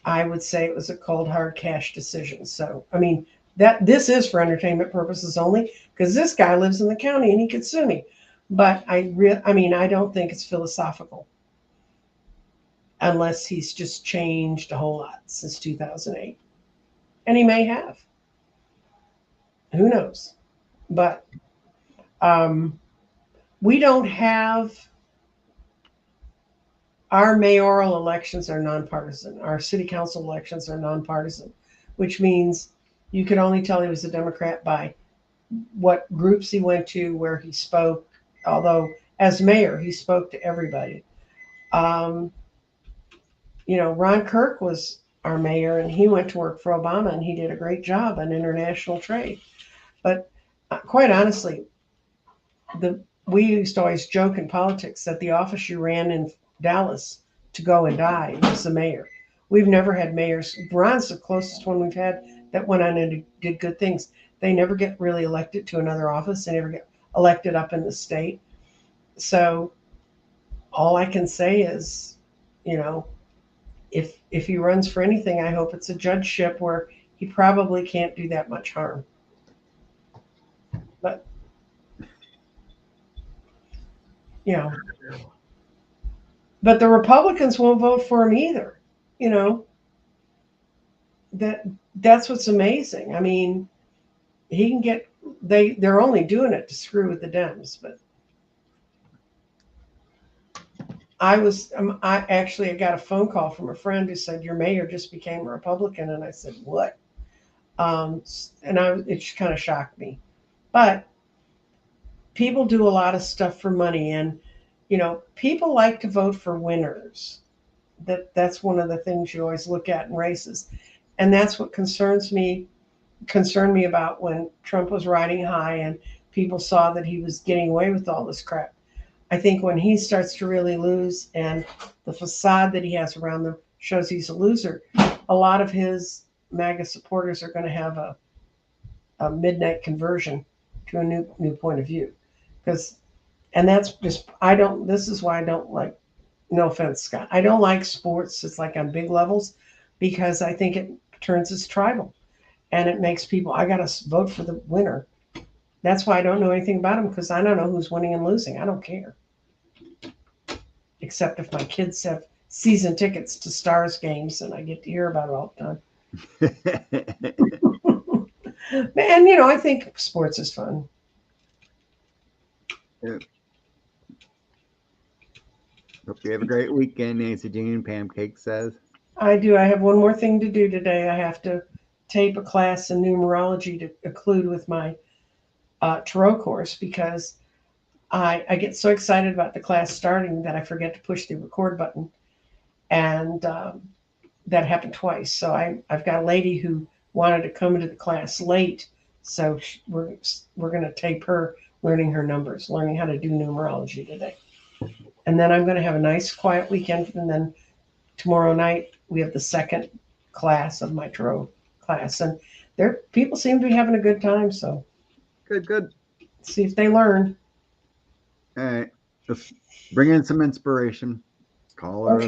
B: I would say it was a cold hard cash decision. So I mean that this is for entertainment purposes only because this guy lives in the county and he could sue me. But I mean I don't think it's philosophical unless he's just changed a whole lot since 2008, and he may have. Who knows? But um, we don't have our mayoral elections are nonpartisan. Our city council elections are nonpartisan, which means you could only tell he was a Democrat by what groups he went to, where he spoke. Although as mayor, he spoke to everybody. Um, Ron Kirk was our mayor, and he went to work for Obama, and he did a great job on international trade. But quite honestly, we used to always joke in politics that the office you ran in Dallas to go and die was the mayor. We've never had mayors. Ron's the closest one we've had that went on and did good things. They never get really elected to another office. They never get elected up in the state. So all I can say is, you know, if he runs for anything, I hope it's a judgeship where he probably can't do that much harm. But you know, but the Republicans won't vote for him either. You know, that that's what's amazing. I mean, he can get they're only doing it to screw with the Dems, but I got a phone call from a friend who said your mayor just became a Republican, and I said what? And it kind of shocked me, but people do a lot of stuff for money, and people like to vote for winners. That's one of the things you always look at in races, and that's what concerned me about when Trump was riding high and people saw that he was getting away with all this crap. I think when he starts to really lose and the facade that he has around them shows he's a loser, a lot of his MAGA supporters are going to have a midnight conversion to a new point of view. And that's just, this is why I don't like, no offense, Scott, I don't like sports. It's like on big levels because I think it turns us tribal and it makes people, I got to vote for the winner. That's why I don't know anything about them because I don't know who's winning and losing. I don't care. Except if my kids have season tickets to Stars games and I get to hear about it all the time. And, I think sports is fun.
A: Yeah. Hope you have a great weekend, Nancy Jean, Pancake says.
B: I do. I have one more thing to do today. I have to tape a class in numerology to include with my tarot course because I get so excited about the class starting that I forget to push the record button. And that happened twice. So I've got a lady who wanted to come into the class late. So we're going to tape her learning her numbers, learning how to do numerology today. And then I'm going to have a nice quiet weekend. And then tomorrow night we have the second class of my tarot class. And people seem to be having a good time. So
A: Good.
B: See if they learn.
A: All right. Just bring in some inspiration. Call her.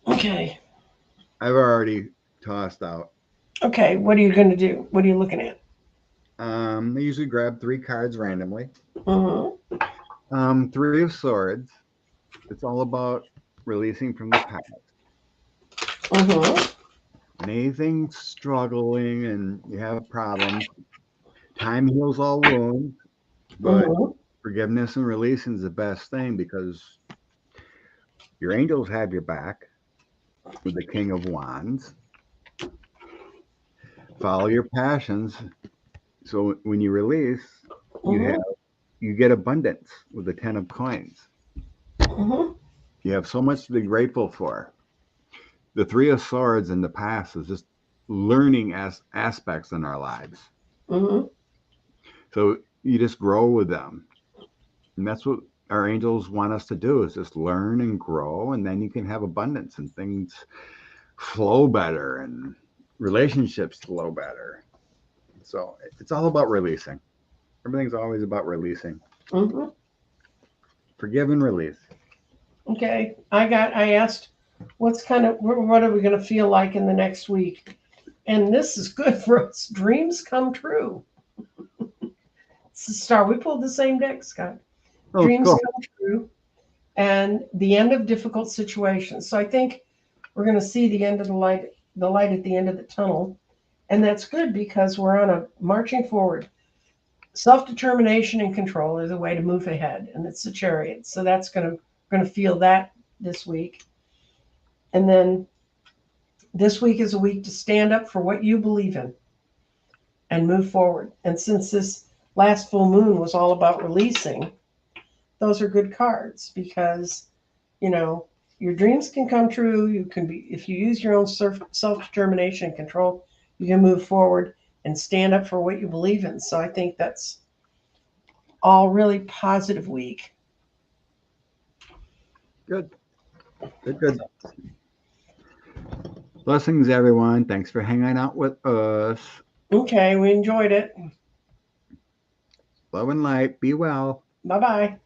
B: Okay.
A: I've already tossed out.
B: Okay. What are you going to do? What are you looking at?
A: I usually grab 3 cards randomly.
B: Mm-hmm.
A: 3 of Swords. It's all about releasing from the past.
B: Mm-hmm.
A: Anything struggling and you have problems, time heals all wounds, but forgiveness and releasing is the best thing because your angels have your back with the King of Wands. Follow your passions. So when you release, you get abundance with the 10 of Coins. You have so much to be grateful for. The 3 of Swords in the past is just learning aspects in our lives. So you just grow with them. And that's what our angels want us to do is just learn and grow, and then you can have abundance and things flow better and relationships flow better. So it's all about releasing. Everything's always about releasing.
B: Hmm.
A: Forgive and release.
B: Okay. I asked, what are we going to feel like in the next week? And this is good for us. Dreams come true. It's the star. We pulled the same deck, Scott.
A: Oh,
B: Dreams
A: cool.
B: come true and the end of difficult situations. So I think we're going to see the end of the light at the end of the tunnel. And that's good because we're on a marching forward. Self-determination and control are the way to move ahead, and it's the chariot. So that's going to feel that this week. And then this week is a week to stand up for what you believe in and move forward. And since this last full moon was all about releasing, those are good cards because, you know, your dreams can come true. You can be, if you use your own self-determination and control, you can move forward and stand up for what you believe in. So I think that's all really positive week.
A: Good. Good, good. Blessings, everyone. Thanks for hanging out with us.
B: Okay, we enjoyed it.
A: Love and light. Be well.
B: Bye bye.